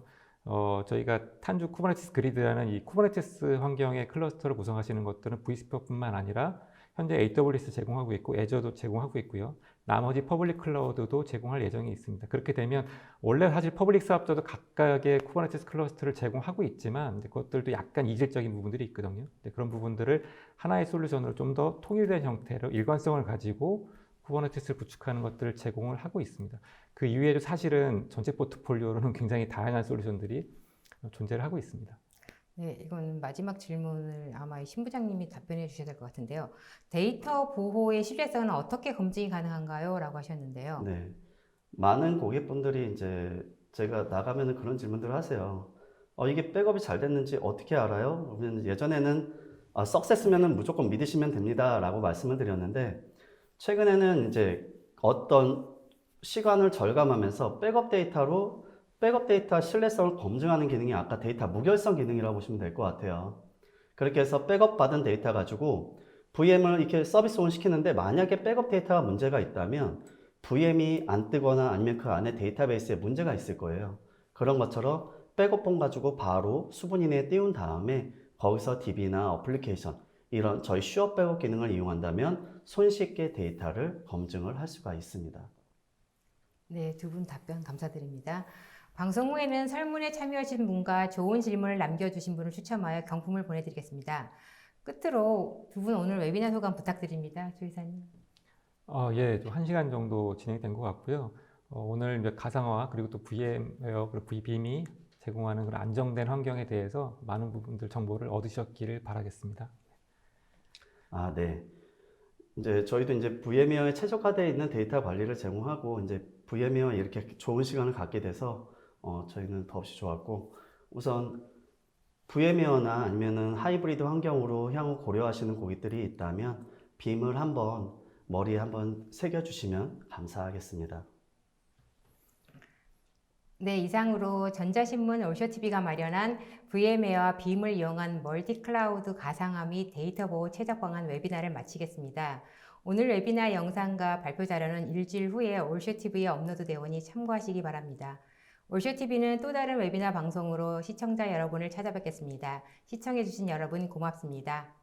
Speaker 2: 저희가 탄주 쿠버네티스 그리드라는 이 쿠버네티스 환경의 클러스터를 구성하시는 것들은 vSphere뿐만 아니라 현재 AWS 제공하고 있고 애저도 제공하고 있고요. 나머지 퍼블릭 클라우드도 제공할 예정이 있습니다. 그렇게 되면 원래 사실 퍼블릭 사업자도 각각의 쿠버네티스 클러스터를 제공하고 있지만 그것들도 약간 이질적인 부분들이 있거든요. 그런 부분들을 하나의 솔루션으로 좀 더 통일된 형태로 일관성을 가지고 쿠버네티스를 구축하는 것들을 제공을 하고 있습니다. 그 이외에도 사실은 전체 포트폴리오로는 굉장히 다양한 솔루션들이 존재를 하고 있습니다.
Speaker 1: 네, 이건 마지막 질문을 아마 이 신부장님이 답변해 주셔야 될 것 같은데요. 데이터 보호의 신뢰성은 어떻게 검증이 가능한가요? 라고 하셨는데요.
Speaker 3: 네. 많은 고객분들이 이제 제가 나가면은 그런 질문들을 하세요. 이게 백업이 잘 됐는지 어떻게 알아요? 그러면 예전에는 석세스면은 무조건 믿으시면 됩니다 라고 말씀을 드렸는데, 최근에는 이제 어떤 시간을 절감하면서 백업 데이터 신뢰성을 검증하는 기능이 아까 데이터 무결성 기능이라고 보시면 될 것 같아요. 그렇게 해서 백업 받은 데이터 가지고 VM을 이렇게 서비스 온 시키는데, 만약에 백업 데이터가 문제가 있다면 VM이 안 뜨거나 아니면 그 안에 데이터베이스에 문제가 있을 거예요. 그런 것처럼 백업본 가지고 바로 수분 이내에 띄운 다음에 거기서 DB나 어플리케이션, 이런 저희 슈어 백업 기능을 이용한다면 손쉽게 데이터를 검증을 할 수가 있습니다.
Speaker 1: 네, 두 분 답변 감사드립니다. 방송 후에는 설문에 참여하신 분과 좋은 질문을 남겨주신 분을 추첨하여 경품을 보내드리겠습니다. 끝으로 두 분 오늘 웨비나 소감 부탁드립니다. 조 이사님.
Speaker 2: 예, 좀 1시간 정도 진행된 것 같고요. 오늘 이제 가상화 그리고 또 VM웨어 그리고 VBIM이 제공하는 그런 안정된 환경에 대해서 많은 부분들 정보를 얻으셨기를 바라겠습니다.
Speaker 3: 네. 이제 저희도 이제 VM웨어에 최적화되어 있는 데이터 관리를 제공하고, 이제 VM웨어에 이렇게 좋은 시간을 갖게 돼서 저희는 더없이 좋았고, 우선 VM웨어나 아니면은 하이브리드 환경으로 향후 고려하시는 고객들이 있다면 빔을 한번 머리에 한번 새겨주시면 감사하겠습니다.
Speaker 1: 네, 이상으로 전자신문 올쇼TV가 마련한 VMware와 빔을 이용한 멀티클라우드 가상화 및 데이터 보호 최적 방안 웨비나를 마치겠습니다. 오늘 웨비나 영상과 발표 자료는 일주일 후에 올쇼TV에 업로드되오니 참고하시기 바랍니다. 올쇼TV는 또 다른 웨비나 방송으로 시청자 여러분을 찾아뵙겠습니다. 시청해주신 여러분 고맙습니다.